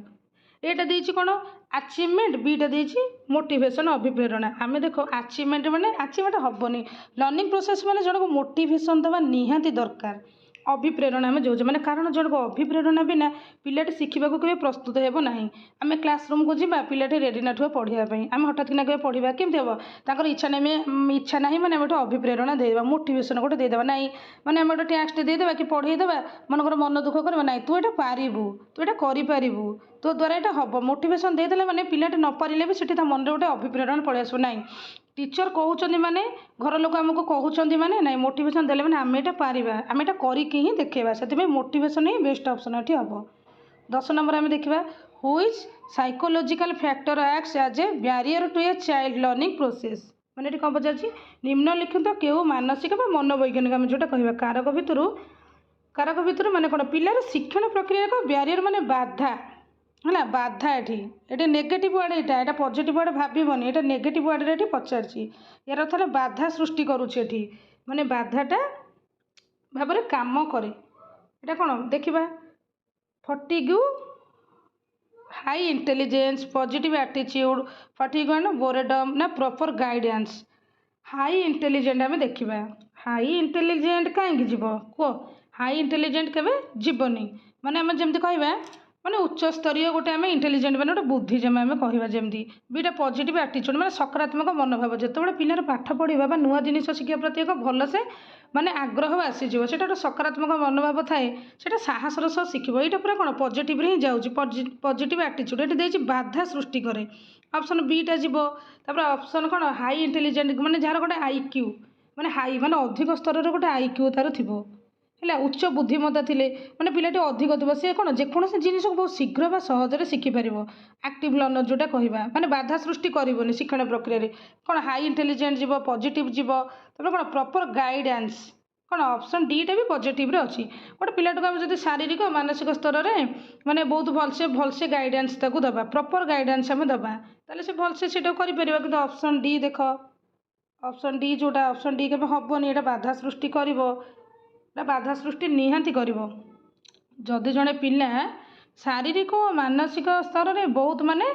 ଏଇଟା ଦେଇଛି କ'ଣ ଆଚିଭମେଣ୍ଟ ବିଟା ଦେଇଛି ମୋଟିଭେସନ୍ ଅଭିପ୍ରେରଣା ଆମେ ଦେଖ ଆଚିଭମେଣ୍ଟ ମାନେ ଆଚିଭମେଣ୍ଟ ହେବନି ଲର୍ଣ୍ଣିଂ ପ୍ରୋସେସ୍ ମାନେ ଜଣକୁ ମୋଟିଭେସନ୍ ଦେବା ନିହାତି ଦରକାର ଅଭିପ୍ରେରଣା ଆମେ ଯାଉଛେ ମାନେ କାରଣ ଜଣକୁ ଅଭିପ୍ରେରଣା ବିନା ପିଲାଟି ଶିଖିବାକୁ କେବେ ପ୍ରସ୍ତୁତ ହେବ ନାହିଁ ଆମେ କ୍ଲାସରୁମ୍କୁ ଯିବା ପିଲାଟି ରେଡ଼ି ନଥିବ ପଢ଼ିବା ପାଇଁ ଆମେ ହଠାତ୍ କିନା କେବେ ପଢ଼ିବା କେମିତି ହେବ ତାଙ୍କର ଇଚ୍ଛା ନାହିଁ ମାନେ ଆମେ ଗୋଟେ ଅଭିପ୍ରେରଣା ଦେଇଦେବା ମୋଟିଭେସନ୍ ଗୋଟେ ଦେଇଦେବା ନାହିଁ ମାନେ ଆମେ ଗୋଟେ ଟ୍ୟାକ୍ସଟେ ଦେଇଦେବା କି ପଢ଼େଇଦେବା ମନେକର ମନ ଦୁଃଖ କରିବା ନାହିଁ ତୁ ଏଇଟା ପାରିବୁ ତୁ ଏଇଟା କରିପାରିବୁ ତୋ ଦ୍ୱାରା ଏଇଟା ହେବ ମୋଟିଭେସନ୍ ଦେଇଦେଲେ ମାନେ ପିଲାଟି ନ ପାରିଲେ ବି ସେଠି ତା ମନରେ ଗୋଟେ ଅଭିପ୍ରେରଣ ପଳେଇ ଆସିବ ନାହିଁ टीचर कहते माने घर लोक आमको कहते माने ना मोटिवेशन देले माने आम एटा पारिबा आम एटा करिक ही देखेबा से मोटिवेशन ही बेस्ट ऑप्शन एठी हम 10 नंबर आम देखा which psychological factor acts as a barrier to a child learning process माने कौन पचार निम्नलिखित क्यों मानसिक मनोवैज्ञानिक आम जोटा कह कारक भितर माने कौन पिलार शिक्षण प्रक्रिया को बैरियर माने बाधा है बाधा ये नेगेटिव वार्ड यहाँ पॉजिटिव वार्ड भावन ये नेगेटिव वार्ड ये पचार यार अर्थ बाधा सृष्टि करुच्ची माने बाधाटा भाव काम करे यहाँ कौन देखा fatigue high intelligence positive attitude fatigue boredom ना प्रॉपर गाइडेंस हाई इंटेलिजेंट आम देखा हाई इंटेलिजेंट कहीं जीव कह हाई इंटेलिजेंट केवे जीवनी माने आम जमती कहवा ମାନେ ଉଚ୍ଚସ୍ତରୀୟ ଗୋଟେ ଆମେ ଇଣ୍ଟେଲିଜେଣ୍ଟ ମାନେ ଗୋଟେ ବୁଦ୍ଧିଜୀବୀ ଆମେ କହିବା ଯେମିତି। ବିଟା ପଜିଟିଭ୍ ଆଟିଚ୍ୟୁଡ଼ ମାନେ ସକାରାତ୍ମକ ମନୋଭାବ। ଯେତେବେଳେ ପିଲାର ପାଠ ପଢ଼ିବା ବା ନୂଆ ଜିନିଷ ଶିଖିବା ପ୍ରତି ଏକ ଭଲସେ ମାନେ ଆଗ୍ରହ ଆସିଯିବ, ସେଇଟା ଗୋଟେ ସକାରାତ୍ମକ ମନୋଭାବ ଥାଏ, ସେଇଟା ସାହସର ସହ ଶିଖିବ। ଏଇଟା ପୁରା କ'ଣ ପଜିଟିଭ୍ରେ ହିଁ ଯାଉଛି, ପଜିଟିଭ୍ ଆଟିଚ୍ୟୁଡ଼। ଏଠି ଦେଇଛି ବାଧା ସୃଷ୍ଟି କରେ, ଅପସନ୍ ବିଟା ଯିବ। ତାପରେ ଅପସନ୍ କ'ଣ ହାଇ ଇଣ୍ଟେଲିଜେଣ୍ଟ ମାନେ ଯାହାର ଗୋଟେ ଆଇକ୍ୟୁ ମାନେ ହାଇ ମାନେ ଅଧିକ ସ୍ତରର ଗୋଟେ ଆଇକ୍ୟୁ ତାର ଥିବ ହେଲା। ଉଚ୍ଚ ବୁଦ୍ଧିମତ୍ତା ଥିଲେ ମାନେ ପିଲାଟି ଅଧିକ ଥିବ, ସେ କ'ଣ ଯେକୌଣସି ଜିନିଷକୁ ବହୁତ ଶୀଘ୍ର ବା ସହଜରେ ଶିଖିପାରିବ। ଆକ୍ଟିଭ୍ ଲର୍ଣ୍ଣର ଯେଉଁଟା କହିବା ମାନେ ବାଧା ସୃଷ୍ଟି କରିବନି ଶିକ୍ଷଣ ପ୍ରକ୍ରିୟାରେ। କ'ଣ ହାଇ ଇଣ୍ଟେଲିଜେଣ୍ଟ ଯିବ, ପଜିଟିଭ୍ ଯିବ। ତାପରେ କ'ଣ ପ୍ରପର୍ ଗାଇଡ଼ାନ୍ସ, କ'ଣ ଅପସନ୍ ଡିଟା ବି ପଜିଟିଭ୍ରେ ଅଛି। ଗୋଟେ ପିଲାଟାକୁ ଆମେ ଯଦି ଶାରୀରିକ ମାନସିକ ସ୍ତରରେ ମାନେ ବହୁତ ଭଲସେ ଗାଇଡ଼ାନ୍ସ ତାକୁ ଦେବା, ପ୍ରପର୍ ଗାଇଡ଼ାନ୍ସ ଆମେ ଦେବା, ତାହେଲେ ସେ ଭଲସେ ସେଇଟାକୁ କରିପାରିବ। କିନ୍ତୁ ଅପସନ୍ ଡି ଦେଖ, ଅପସନ୍ ଡି ଯେଉଁଟା ଅପସନ୍ ଡି କେବେ ହେବନି, ଏଇଟା ବାଧା ସୃଷ୍ଟି କରିବ। ଏଇଟା ବାଧା ସୃଷ୍ଟି ନିହାତି କରିବ। ଯଦି ଜଣେ ପିଲା ଶାରୀରିକ ଓ ମାନସିକ ସ୍ତରରେ ବହୁତ ମାନେ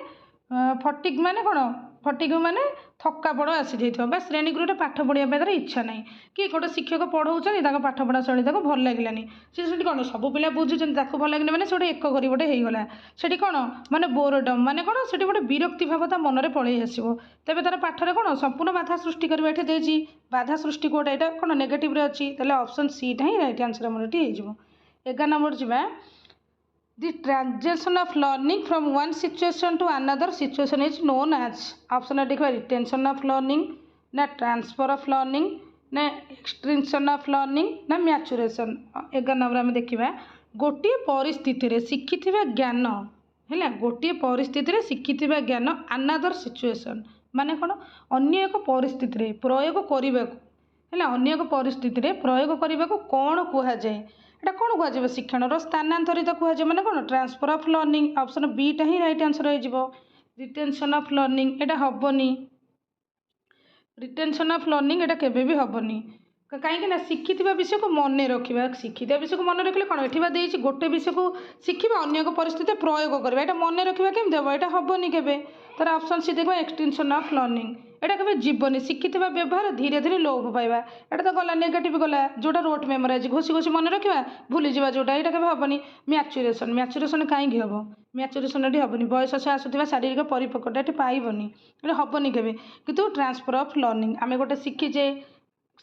ଫଟିକ୍ ମାନେ କ'ଣ ଫଟିକ୍ ମାନେ ଥକାପଣ ଆସିଯାଇଥିବ ବା ଶ୍ରେଣୀଗୃହରେ ପାଠ ପଢ଼ିବା ପାଇଁ ତାର ଇଚ୍ଛା ନାହିଁ, କି ଗୋଟେ ଶିକ୍ଷକ ପଢ଼ାଉଛନ୍ତି ତାଙ୍କ ପାଠପଢ଼ା ଶୈଳୀ ତାକୁ ଭଲ ଲାଗିଲାନି, ସେ ସେଠି କ'ଣ ସବୁ ପିଲା ବୁଝୁଛନ୍ତି ତାକୁ ଭଲ ଲାଗିନି ମାନେ ସେ ଗୋଟେ ଏକ କରି ଗୋଟେ ହେଇଗଲା, ସେଠି କ'ଣ ମାନେ ବୋରଡମ୍ ମାନେ କ'ଣ ସେଠି ଗୋଟେ ବିରକ୍ତି ଭାବ ତା ମନରେ ପଳେଇ ଆସିବ। ତେବେ ତାର ପାଠରେ କ'ଣ ସମ୍ପୂର୍ଣ୍ଣ ବାଧା ସୃଷ୍ଟି କରିବ। ଏଠି ଦେଇଛି ବାଧା ସୃଷ୍ଟି କୋଉଟା, ଏଇଟା କ'ଣ ନେଗେଟିଭ୍ରେ ଅଛି, ତାହେଲେ ଅପସନ୍ ସିଟା ହିଁ ରାଇଟ୍ ଆନ୍ସର୍ ଆମର ଏଠି ହେଇଯିବ। 11 ନମ୍ବର ଯିବା। The transition of learning from one situation to another situation is known as option A देखिए retention of learning ना transfer of learning ना extension of learning ना maturation। 11 नंबर आम देखा गोटे परिस्थिति रे शिखिथिबा ज्ञान है गोटे परिस्थिति रे शिखिथिबा ज्ञान another situation माने कौन अन्य एक परिस्थिति रे प्रयोग करने है अन्य एक परिस्थिति रे प्रयोग करने को कौन कहुए एटा कौन कह शिक्षण स्थानांतरित कहुए मैंने कौन transfer of learning option beta he right answer हो रिटेंशन ऑफ लर्निंग एटा हेनी रिटेंशन ऑफ लर्निंग एटा केबे भी हेनी कहीं शिखि विषय को मन रखा शिखि विषय को मन रखिले कौन एठा देती गोटे विषय को शिखा अन्य एक परिस्थिति प्रयोग करवा यहाँ मन रखा केमती हम यहाँ हेनी के तार ऑप्शन सी देखो एक्सटेंशन ऑफ लर्निंग एटा के जीवन शिखि व्यवहार धीरे धीरे लोप पाइबा एटा तो गला नेगेटिव गला जोटा रोट मेमोराइज घोषी घोषी मन रखा भूली जावा जोटा यहाँ के हेनी मैच्यूरेशन मैच्यूरेशन कहीं हम मैच्यूरेशन ये हेनी बयस से आसूा शारीरिक परिपक्वता ये पाइबनी हेनी के कितु ट्रांसफर ऑफ लर्निंग आम गोटे शिखीचे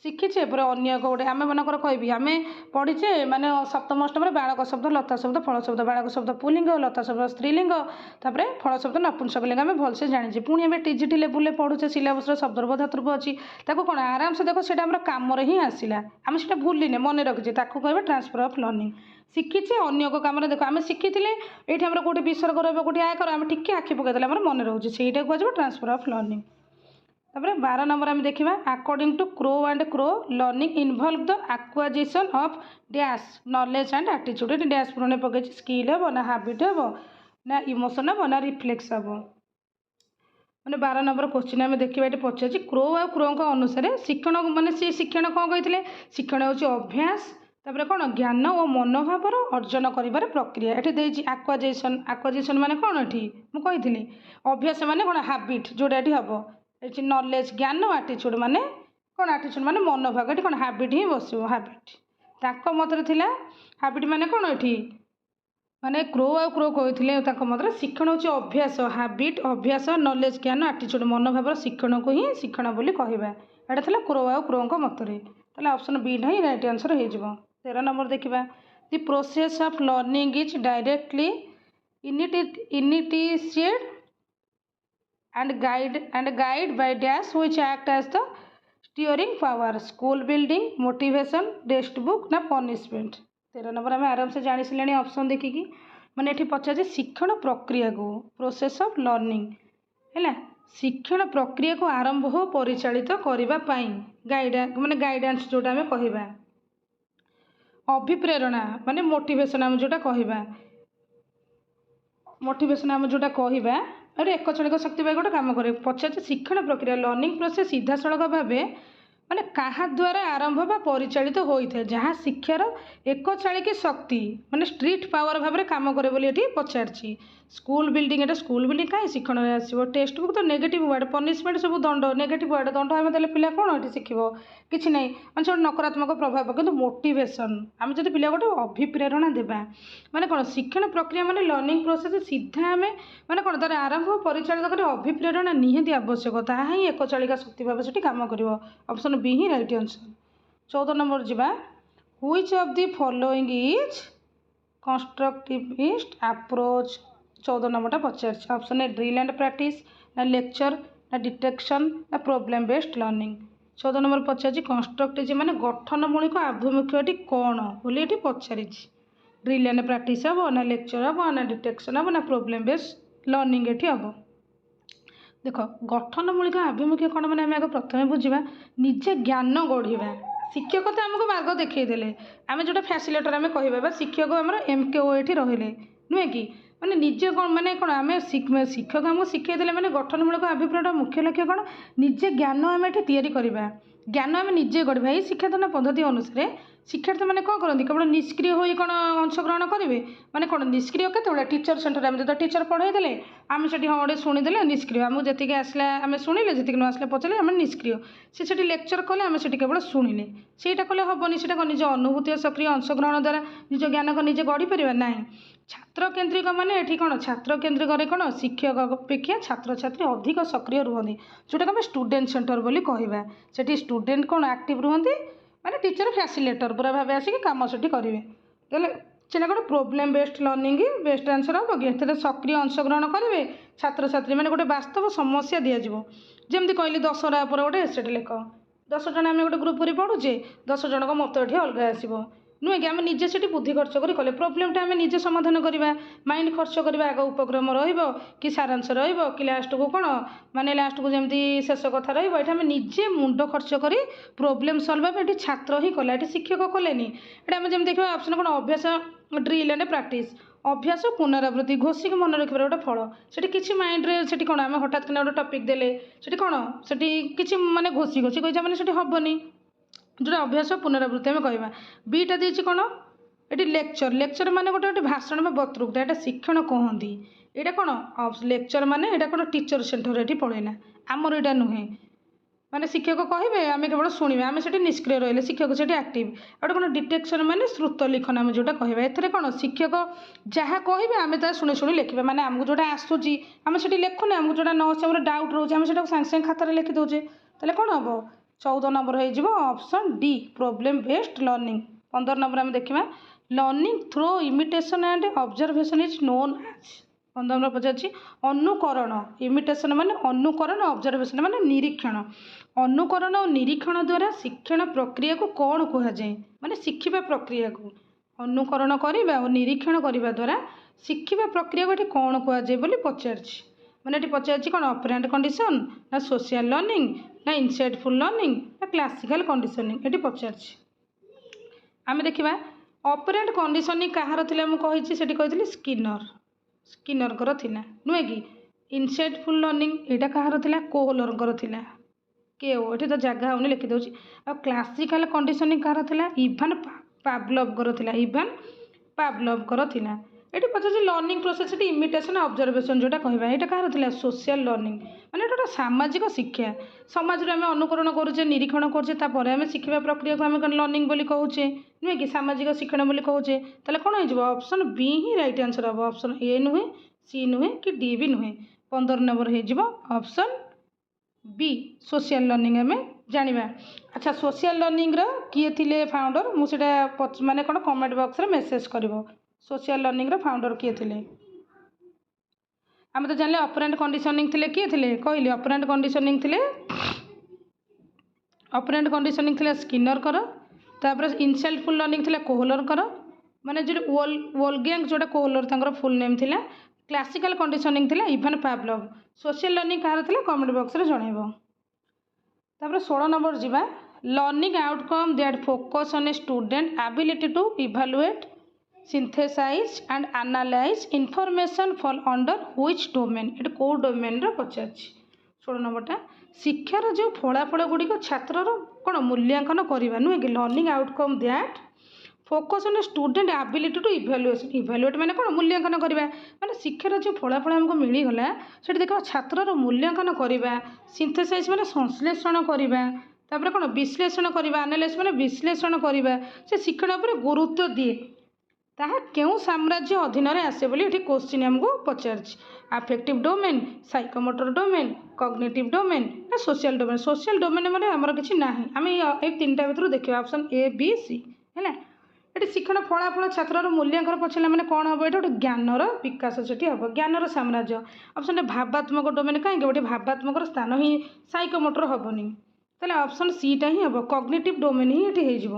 शिखीचे पर अन्य गोटे आम मनकर कहि आम पढ़ीचे माने सप्तम अष्टम बालक शब्द लता शब्द फल शब्द बालक शब्द पुलिंग लता शब्द स्त्रीलिंग तापर फल शब्द नपुंसकलिंग आम भलसे जानी पुणी आम टीजीटी लेवल पढ़ुचे सिलेबस शब्द धातुर्व अच्छी कौन आराम से देखो सीटा कम ही आसला आम से भूलिने मन रखीचे कह ट्रांसफर ऑफ लर्निंग शिखीचे अन्य कम देख आम शिखी ये गोटे विसर्ग रहा गोटे आय कर आम टिके आखि पकईदेला आम मन रोचे से कह ट्रांसफर ऑफ लर्निंग। तापर 12 नंबर आम देखा according to Crow and Crow learning involve the acquisition of dash knowledge and attitude ये डैश पूर्ण पकई स्किल हे ना हैबिट हे ना इमोशन हे ना रिफ्लेक्स हे मैंने 12 नंबर क्वेश्चन आम देखा ये पचार क्रो आ क्रो अनुसार शिक्षण माने सी शिक्षण कौन कहते शिक्षण हूँ अभ्यास तापर कौन ज्ञान और मनोभाव अर्जन कर प्रक्रिया ये देती एक्वाजिशन एक्वाजिशन माने कौन ये मुझे अभ्यास माने कौन हैबिट जोटा ये हम ये नॉलेज ज्ञान एटीट्यूड माने कौन एटीट्यूड माने मनोभाव ये कौन हैबिट ही बस हैबिट मत हैबिट माने कौन ये माने क्रो आ क्रो कहते मत शिक्षण हूँ अभ्यास हैबिट अभ्यास नॉलेज ज्ञान एटीट्यूड मनोभाव शिक्षण को ही शिक्षण बोली कहवा यहाँ क्रो आ क्रो मत ऑप्शन बी ही राइट आंसर हो 13 नंबर देखा दि process of learning is directly initiated and guide by dash which act as the steering power school building motivation text book ना पनिशमेंट 13 नंबर आम आराम से जानी सारे ऑप्शन देखिकी मैंने ये पचारे शिक्षण प्रक्रिया को प्रोसेस ऑफ लर्निंग है शिक्षण प्रक्रिया को आरंभ हो परिचालित करने माने गाइडेंस जोटा आम कहवा अभिप्रेरणा माने मोटिवेशन आम जोटा कहवा मोटिवेशन आम जोटा कहवा अरे एक क्षणिक शक्ति गोटे कम करे पचार शिक्षण प्रक्रिया लर्निंग प्रोसेस सीधा सड़क भाव ମାନେ କାହା ଦ୍ୱାରା ଆରମ୍ଭ ବା ପରିଚାଳିତ ହୋଇଥାଏ, ଯାହା ଶିକ୍ଷାର ଏକଚାଳିକି ଶକ୍ତି ମାନେ ଷ୍ଟ୍ରିଟ୍ ପାୱାର ଭାବରେ କାମ କରେ ବୋଲି ଏଠି ପଚାରିଛି। ସ୍କୁଲ ବିଲ୍ଡିଂ, ଏଟା ସ୍କୁଲ ବିଲ୍ଡିଂ କାହିଁ ଶିକ୍ଷଣରେ ଆସିବ? ଟେକ୍ସଟ ବୁକ୍ ତ ନେଗେଟିଭ୍ ୱାର୍ଡ଼, ପନିସମେଣ୍ଟ ସବୁ ଦଣ୍ଡ, ନେଗେଟିଭ୍ ୱାର୍ଡ଼, ଦଣ୍ଡ ଆମେ ଦେଲେ ପିଲା କ'ଣ ଏଠି ଶିଖିବ? କିଛି ନାହିଁ, ମାନେ ସବୁ ନକାରାତ୍ମକ ପ୍ରଭାବ। କିନ୍ତୁ ମୋଟିଭେସନ୍, ଆମେ ଯଦି ପିଲା ଗୋଟେ ଅଭିପ୍ରେରଣା ଦେବା, ମାନେ କ'ଣ ଶିକ୍ଷଣ ପ୍ରକ୍ରିୟା ମାନେ ଲର୍ଣ୍ଣିଂ ପ୍ରୋସେସ୍ ସିଧା ଆମେ ମାନେ କ'ଣ ତାର ଆରମ୍ଭ ପରିଚାଳିତ କରି ଅଭିପ୍ରେରଣା ନିହାତି ଆବଶ୍ୟକ, ତାହା ହିଁ ଏକଚାଳିକା ଶକ୍ତି ଭାବେ ସେଠି କାମ କରିବ। ଅପସନ୍ ବି ହିଁ ରାଇଟ୍ ଆନ୍ସର୍। 14 ନମ୍ବର ଯିବା, which of the following is constructivist approach. 14 ନମ୍ବରଟା ପଚାରିଛି। Option A drill and practice, ନା ଲେକ୍ଚର, ନା ଡିଟେକ୍ସନ୍, ନା ପ୍ରୋବ୍ଲେମ୍ ବେସ୍ଡ ଲର୍ଣ୍ଣିଂ। 14 ନମ୍ବର ପଚାରିଛି କନଷ୍ଟ୍ରକ୍ଟିଭ୍ ମାନେ ଗଠନମୂଳକ ଆଭିମୁଖ୍ୟଟି କ'ଣ ବୋଲି ଏଠି ପଚାରିଛି। ଡ୍ରିଲ୍ ଆଣ୍ଡ ପ୍ରାକ୍ଟିସ୍ ହେବ, ନା ଲେକ୍ଚର ହେବ, ନା ଡିଟେକ୍ସନ୍ ହେବ, ନା ପ୍ରୋବ୍ଲେମ୍ ବେସ୍ଡ ଲର୍ଣ୍ଣିଂ ଏଠି ହେବ। ଦେଖ, ଗଠନମୂଳକ ଆଭିମୁଖ୍ୟ କ'ଣ ମାନେ ଆମେ ଆଗ ପ୍ରଥମେ ବୁଝିବା ନିଜେ ଜ୍ଞାନ ଗଢ଼ିବା। ଶିକ୍ଷକ ତ ଆମକୁ ମାର୍ଗ ଦେଖେଇଦେଲେ, ଆମେ ଯେଉଁଟା ଫ୍ୟାସିଲିଟର ଆମେ କହିବା ବା ଶିକ୍ଷକ ଆମର MKO ଏଠି ରହିଲେ, ନୁହେଁ କି? ମାନେ ନିଜେ କ'ଣ ମାନେ କ'ଣ ଆମେ ଶିକ୍ଷକ ଆମକୁ ଶିଖେଇ ଦେଲେ, ମାନେ ଗଠନମୂଳକ ଅଭିପ୍ରାୟର ମୁଖ୍ୟ ଲକ୍ଷ୍ୟ କ'ଣ? ନିଜେ ଜ୍ଞାନ ଆମେ ଏଠି ତିଆରି କରିବା, ଜ୍ଞାନ ଆମେ ନିଜେ ଗଢ଼ିବା। ଏହି ଶିକ୍ଷାଦାନ ପଦ୍ଧତି ଅନୁସାରେ ଶିକ୍ଷାର୍ଥୀମାନେ କ'ଣ କରନ୍ତି? କେବଳ ନିଷ୍କ୍ରିୟ ହୋଇ କ'ଣ ଅଂଶଗ୍ରହଣ କରିବେ? ମାନେ କ'ଣ ନିଷ୍କ୍ରିୟ କେତେବେଳେ? ଟିଚର ସେଣ୍ଟର, ଆମେ ଯେତେବେଳେ ଟିଚର ପଢ଼େଇ ଦେଲେ ଆମେ ସେଠି ହଁ ଗୋଟେ ଶୁଣିଦେଲେ ନିଷ୍କ୍ରିୟ, ଆମକୁ ଯେତିକି ଆସିଲା ଆମେ ଶୁଣିଲେ, ଯେତିକି ନ ଆସିଲେ ପଚାରିଲେ ଆମେ ନିଷ୍କ୍ରିୟ। ସେ ସେଠି ଲେକ୍ଚର କଲେ, ଆମେ ସେଠି କେବଳ ଶୁଣିଲେ, ସେଇଟା କଲେ ହେବନି। ସେଇଟା କ'ଣ ନିଜ ଅନୁଭୂତି ସକ୍ରିୟ ଅଂଶଗ୍ରହଣ ଦ୍ୱାରା ନିଜ ଜ୍ଞାନ ନିଜେ ଗଢ଼ିପାରିବା? ନାହିଁ। ଛାତ୍ର କେନ୍ଦ୍ରିକ ମାନେ ଏଠି କ'ଣ? ଛାତ୍ର କେନ୍ଦ୍ରିକରେ କ'ଣ ଶିକ୍ଷକ ଅପେକ୍ଷା ଛାତ୍ରଛାତ୍ରୀ ଅଧିକ ସକ୍ରିୟ ରୁହନ୍ତି, ଯେଉଁଟାକୁ ଆମେ ଷ୍ଟୁଡେଣ୍ଟ ସେଣ୍ଟର ବୋଲି କହିବା। ସେଠି ଷ୍ଟୁଡେଣ୍ଟ କ'ଣ ଆକ୍ଟିଭ୍ ରୁହନ୍ତି, ମାନେ ଟିଚର ଫ୍ୟାସିଲିଟର ପୁରା ଭାବେ ଆସିକି କାମ ସେଠି କରିବେ। ତାହେଲେ ସେଇଟା କ'ଣ problem based learning best answer ହେବ କି? ଏଥିରେ ସକ୍ରିୟ ଅଂଶଗ୍ରହଣ କରିବେ ଛାତ୍ରଛାତ୍ରୀ, ମାନେ ଗୋଟେ ବାସ୍ତବ ସମସ୍ୟା ଦିଆଯିବ। ଯେମିତି କହିଲି ଦଶହରା ଉପରେ ଗୋଟେ ଏସେଟ୍ ଲେଖ, 10 ଜଣ ଆମେ ଗୋଟେ ଗ୍ରୁପ୍ କରି ପଢ଼ୁଛେ, 10 ଜଣଙ୍କ ମତ ଏଠି ଅଲଗା ଆସିବ, ନୁହେଁ କି? ଆମେ ନିଜେ ସେଠି ବୁଦ୍ଧି ଖର୍ଚ୍ଚ କରି କଲେ ପ୍ରୋବ୍ଲେମଟା ଆମେ ନିଜେ ସମାଧାନ କରିବା, ମାଇଣ୍ଡ ଖର୍ଚ୍ଚ କରିବା। ଆଗ ଉପକ୍ରମ ରହିବ କି ସାରାଂଶ ରହିବ କି ଲାଷ୍ଟକୁ କ'ଣ ମାନେ ଲାଷ୍ଟକୁ ଯେମିତି ଶେଷ କଥା ରହିବ, ଏଠି ଆମେ ନିଜେ ମୁଣ୍ଡ ଖର୍ଚ୍ଚ କରି ପ୍ରୋବ୍ଲେମ୍ ସଲ୍ଭ ହେବ। ଏଠି ଛାତ୍ର ହିଁ କଲା, ଏଠି ଶିକ୍ଷକ କଲେନି। ଏଠି ଆମେ ଯେମିତି ଦେଖିବା ଅପସନ୍ କ'ଣ ଅଭ୍ୟାସ, ଡ୍ରିଲ୍ ଆଣ୍ଡ ପ୍ରାକ୍ଟିସ୍, ଅଭ୍ୟାସ ପୁନରାବୃତ୍ତି, ଘୋଷିକି ମନେ ରଖିବାର ଗୋଟେ ଫଳ। ସେଠି କିଛି ମାଇଣ୍ଡରେ ସେଠି କ'ଣ ଆମେ ହଠାତ୍ କିନା ଗୋଟେ ଟପିକ୍ ଦେଲେ ସେଠି କ'ଣ ସେଠି କିଛି ମାନେ ଘୋଷି କହିଛା ମାନେ ସେଠି ହେବନି, ଯେଉଁଟା ଅଭ୍ୟାସ ପୁନରାବୃତ୍ତି ଆମେ କହିବା। ବିଟା ଦେଇଛି କ'ଣ ଏଠି ଲେକ୍ଚର, ଲେକ୍ଚର ମାନେ ଗୋଟେ ଭାଷଣ ବା ବକ୍ତୃତା, ଏଇଟା ଶିକ୍ଷଣ କହନ୍ତି। ଏଇଟା କ'ଣ ଲେକ୍ଚର ମାନେ ଏଇଟା କ'ଣ ଟିଚର ସେଣ୍ଟର ଏଠି ପଳେଇଲା, ଆମର ଏଇଟା ନୁହେଁ। ମାନେ ଶିକ୍ଷକ କହିବେ ଆମେ କେବଳ ଶୁଣିବା, ଆମେ ସେଠି ନିଷ୍କ୍ରିୟ ରହିଲେ, ଶିକ୍ଷକ ସେଠି ଆକ୍ଟିଭ୍। ଆଉ ଗୋଟେ କ'ଣ ଡିଟେକ୍ସନ୍ ମାନେ ଶ୍ରୁତ ଲିଖନ ଆମେ ଯେଉଁଟା କହିବା। ଏଥିରେ କ'ଣ ଶିକ୍ଷକ ଯାହା କହିବେ ଆମେ ତାହା ଶୁଣି ଶୁଣି ଲେଖିବା, ମାନେ ଆମକୁ ଯେଉଁଟା ଆସୁଛି ଆମେ ସେଠି ଲେଖୁନେ, ଆମକୁ ଯେଉଁଟା ନ ଆସୁଛି ଆମର ଡାଉଟ୍ ରହୁଛି ଆମେ ସେଟାକୁ ସାଙ୍ଗେ ସାଙ୍ଗେ ଖାତାରେ ଲେଖି ଦେଉଛେ। ତାହେଲେ କ'ଣ ହେବ? 14 ନମ୍ବର ହେଇଯିବ option D, problem based learning. 15 number ଆମେ ଦେଖିବା learning through imitation and observation is known as. 15 number ପଚାରିଛି ଅନୁକରଣ, ଇମିଟେସନ୍ ମାନେ ଅନୁକରଣ, ଅବଜରଭେସନ୍ ମାନେ ନିରୀକ୍ଷଣ। ଅନୁକରଣ ଓ ନିରୀକ୍ଷଣ ଦ୍ୱାରା ଶିକ୍ଷଣ ପ୍ରକ୍ରିୟାକୁ କ'ଣ କୁହାଯାଏ? ମାନେ ଶିଖିବା ପ୍ରକ୍ରିୟାକୁ ଅନୁକରଣ କରିବା ଓ ନିରୀକ୍ଷଣ କରିବା ଦ୍ୱାରା ଶିଖିବା ପ୍ରକ୍ରିୟାକୁ ଏଠି କ'ଣ କୁହାଯାଏ ବୋଲି ପଚାରିଛି। ମାନେ ଏଠି ପଚାରିଛି କ'ଣ ଅପରେଣ୍ଟ କଣ୍ଡିସନ୍, ନା ସୋସିଆଲ ଲର୍ଣ୍ଣିଂ, ନା ଇନସାଇଟଫୁଲ୍ ଲର୍ଣ୍ଣିଂ, ନା କ୍ଲାସିକାଲ୍ କଣ୍ଡିସନିଂ ଏଠି ପଚାରିଛି। ଆମେ ଦେଖିବା ଅପରେଣ୍ଟ କଣ୍ଡିସନିଂ କାହାର ଥିଲା ମୁଁ କହିଛି, ସେଠି କହିଥିଲି ସ୍କିନରଙ୍କର ଥିଲା, ନୁହେଁ କି? ଇନସାଇଟଫୁଲ୍ ଲର୍ଣ୍ଣିଂ ଏଇଟା କାହାର ଥିଲା? କୋହଲରଙ୍କର ଥିଲା, କେଓ, ଏଠି ତ ଜାଗା ହେଉନି ଲେଖିଦେଉଛି। ଆଉ କ୍ଲାସିକାଲ୍ କଣ୍ଡିସନିଂ କାହାର ଥିଲା? ଇଭାନ୍ ପାଭଲଭଙ୍କର ଥିଲା, ଇଭାନ୍ ପାଭଲଭଙ୍କର ଥିଲା। ଏଠି ପଚାରିଛି ଲର୍ଣ୍ଣିଂ ପ୍ରୋସେସ୍, ଏଠି ଇମିଟେସନ୍ ଅବଜରଭେସନ୍ ଯେଉଁଟା କହିବା, ଏଇଟା କାହାର ଥିଲା? ସୋସିଆଲ ଲର୍ଣ୍ଣିଂ, ମାନେ ଏଇଟା ଗୋଟେ ସାମାଜିକ ଶିକ୍ଷା। ସମାଜରେ ଆମେ ଅନୁକରଣ କରୁଛେ, ନିରୀକ୍ଷଣ କରୁଛେ, ତାପରେ ଆମେ ଶିଖିବା ପ୍ରକ୍ରିୟାକୁ ଆମେ ଲର୍ଣ୍ଣିଂ ବୋଲି କହୁଛେ, ନୁହେଁ କି? ସାମାଜିକ ଶିକ୍ଷଣ ବୋଲି କହୁଛେ। ତାହେଲେ କ'ଣ ହେଇଯିବ? ଅପସନ୍ ବି ହିଁ ରାଇଟ୍ ଆନ୍ସର୍ ହେବ। ଅପସନ୍ ଏ ନୁହେଁ, ସି ନୁହେଁ, କି ଡି ବି ନୁହେଁ। 15 ନମ୍ବର ହେଇଯିବ ଅପସନ୍ ବି, ସୋସିଆଲ ଲର୍ଣ୍ଣିଂ ଆମେ ଜାଣିବା। ଆଚ୍ଛା, ସୋସିଆଲ ଲର୍ଣ୍ଣିଂର କିଏ ଥିଲେ ଫାଉଣ୍ଡର? ମୁଁ ସେଇଟା ମାନେ କ'ଣ କମେଣ୍ଟ ବକ୍ସରେ ମେସେଜ୍ କରିବ। ସୋସିଆଲ ଲର୍ଣ୍ଣିଂର ଫାଉଣ୍ଡର କିଏ ଥିଲେ? ଆମେ ତ ଜାଣିଲେ ଅପରେଣ୍ଟ କଣ୍ଡିସନିଂ ଥିଲେ, କିଏ ଥିଲେ କହିଲି? ଅପରେଣ୍ଟ କଣ୍ଡିସନିଂ ଥିଲେ ସ୍କିନରଙ୍କର। ତାପରେ ଇନସାଇଟଫୁଲ୍ ଲର୍ଣ୍ଣିଂ ଥିଲା କୋହଲରଙ୍କର, ମାନେ ଯେଉଁଟା ୱୋଲଫ୍ଗାଙ୍ଗ ଯେଉଁଟା କୋହଲର ତାଙ୍କର ଫୁଲ୍ ନେମ୍ ଥିଲା। କ୍ଲାସିକାଲ୍ କଣ୍ଡିସନିଂ ଥିଲା ଇଭାନ୍ ପାଭଲଭ। ସୋସିଆଲ ଲର୍ଣ୍ଣିଂ କାହାର ଥିଲା କମେଣ୍ଟ ବକ୍ସରେ ଜଣାଇବ। ତାପରେ 16 ନମ୍ବର ଯିବା learning outcome that focus on a student ability to evaluate, synthesise and analyse information fall under which domain. ଏଠି କେଉଁ ଡୋମେନ୍ର ପଚାରିଛି? 16 ନମ୍ବରଟା ଶିକ୍ଷାର ଯେଉଁ ଫଳାଫଳ ଗୁଡ଼ିକ ଛାତ୍ରର କ'ଣ ମୂଲ୍ୟାଙ୍କନ କରିବା ନୁହେଁ କି learning outcome that focus on student ability to evaluate ମାନେ କ'ଣ ମୂଲ୍ୟାଙ୍କନ କରିବା ମାନେ ଶିକ୍ଷାର ଯେଉଁ ଫଳାଫଳ ଆମକୁ ମିଳିଗଲା ସେଠି ଦେଖିବା ଛାତ୍ରର ମୂଲ୍ୟାଙ୍କନ କରିବା ସିନ୍ଥେସାଇଜ୍ ମାନେ ସଂଶ୍ଳେଷଣ କରିବା ତାପରେ କ'ଣ ବିଶ୍ଳେଷଣ କରିବା ଆନାଲାଇସ୍ ମାନେ ବିଶ୍ଳେଷଣ କରିବା ସେ ଶିକ୍ଷଣ ଉପରେ ଗୁରୁତ୍ୱ ଦିଏ ତାହା କେଉଁ ସାମ୍ରାଜ୍ୟ ଅଧୀନରେ ଆସେ ବୋଲି ଏଠି କ୍ୱେଶ୍ଚିନ୍ ଆମକୁ ପଚାରିଛି ଆଫେକ୍ଟିଭ୍ ଡୋମେନ୍ ସାଇକୋମୋଟର ଡୋମେନ୍ କଗ୍ନିଟିଭ୍ ଡୋମେନ୍ ନା ସୋସିଆଲ୍ ଡୋମେନ୍ ମାନେ ଆମର କିଛି ନାହିଁ ଆମେ ଏଇ ତିନିଟା ଭିତରୁ ଦେଖିବା ଅପସନ୍ A B C ହେଲା ଏଠି ଶିକ୍ଷଣ ଫଳାଫଳ ଛାତ୍ରର ମୂଲ୍ୟାଙ୍କନ ପଚାରିଲା ମାନେ କ'ଣ ହେବ ଏଠି ଗୋଟେ ଜ୍ଞାନର ବିକାଶ ସେଠି ହେବ ଜ୍ଞାନର ସାମ୍ରାଜ୍ୟ ଅପସନ୍ରେ ଭାବାତ୍ମକ ଡୋମେନ୍ କାହିଁକି ଏଠି ଭାବାତ୍ମକର ସ୍ଥାନ ହିଁ ସାଇକୋମୋଟର ହେବନି ତାହେଲେ ଅପସନ୍ Cଟା ହିଁ ହେବ କଗ୍ନିଟିଭ୍ ଡୋମେନ୍ ହିଁ ଏଠି ହେଇଯିବ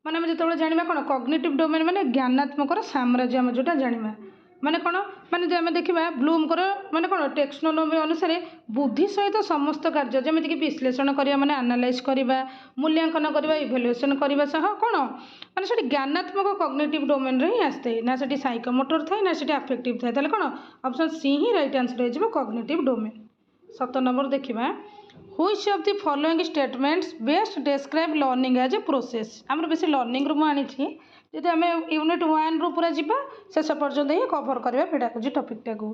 ମାନେ ଆମେ ଯେତେବେଳେ ଜାଣିବା କ'ଣ କଗ୍ନିଟିଭ୍ ଡୋମେନ୍ ମାନେ ଜ୍ଞାନାତ୍ମକର ସାମ୍ରାଜ୍ୟ ଆମେ ଯେଉଁଟା ଜାଣିବା ମାନେ କ'ଣ ମାନେ ଯେ ଆମେ ଦେଖିବା ବ୍ଲୁମଙ୍କର ମାନେ କ'ଣ ଟେକ୍ସୋନୋମି ଅନୁସାରେ ବୁଦ୍ଧି ସହିତ ସମସ୍ତ କାର୍ଯ୍ୟ ଯେମିତିକି ବିଶ୍ଳେଷଣ କରିବା ମାନେ ଆନାଲାଇଜ୍ କରିବା ମୂଲ୍ୟାଙ୍କନ କରିବା ଇଭାଲୁଏସନ୍ କରିବା ସହ କ'ଣ ମାନେ ସେଠି ଜ୍ଞାନାତ୍ମକ କଗ୍ନିଟିଭ୍ ଡୋମେନ୍ରେ ହିଁ ଆସିଥାଏ ନା ସେଠି ସାଇକୋମୋଟର ଥାଏ ନା ସେଠି ଆଫେକ୍ଟିଭ୍ ଥାଏ ତାହେଲେ କ'ଣ ଅପସନ୍ C ହିଁ ରାଇଟ୍ ଆନ୍ସର୍ ହେଇଯିବ କଗ୍ନିଟିଭ୍ ଡୋମେନ୍ 7 ନମ୍ବର ଦେଖିବା Which of the following statements best describe learning as a process ଆମର ବେଶୀ ଲର୍ଣ୍ଣିଂରୁ ମୁଁ ଆଣିଛି ଯଦି ଆମେ ୟୁନିଟ୍ 1ରୁ ପୁରା ଯିବା ଶେଷ ପର୍ଯ୍ୟନ୍ତ ହିଁ କଭର୍ କରିବା ପେଡାଗୋଜି ଟପିକ୍ଟାକୁ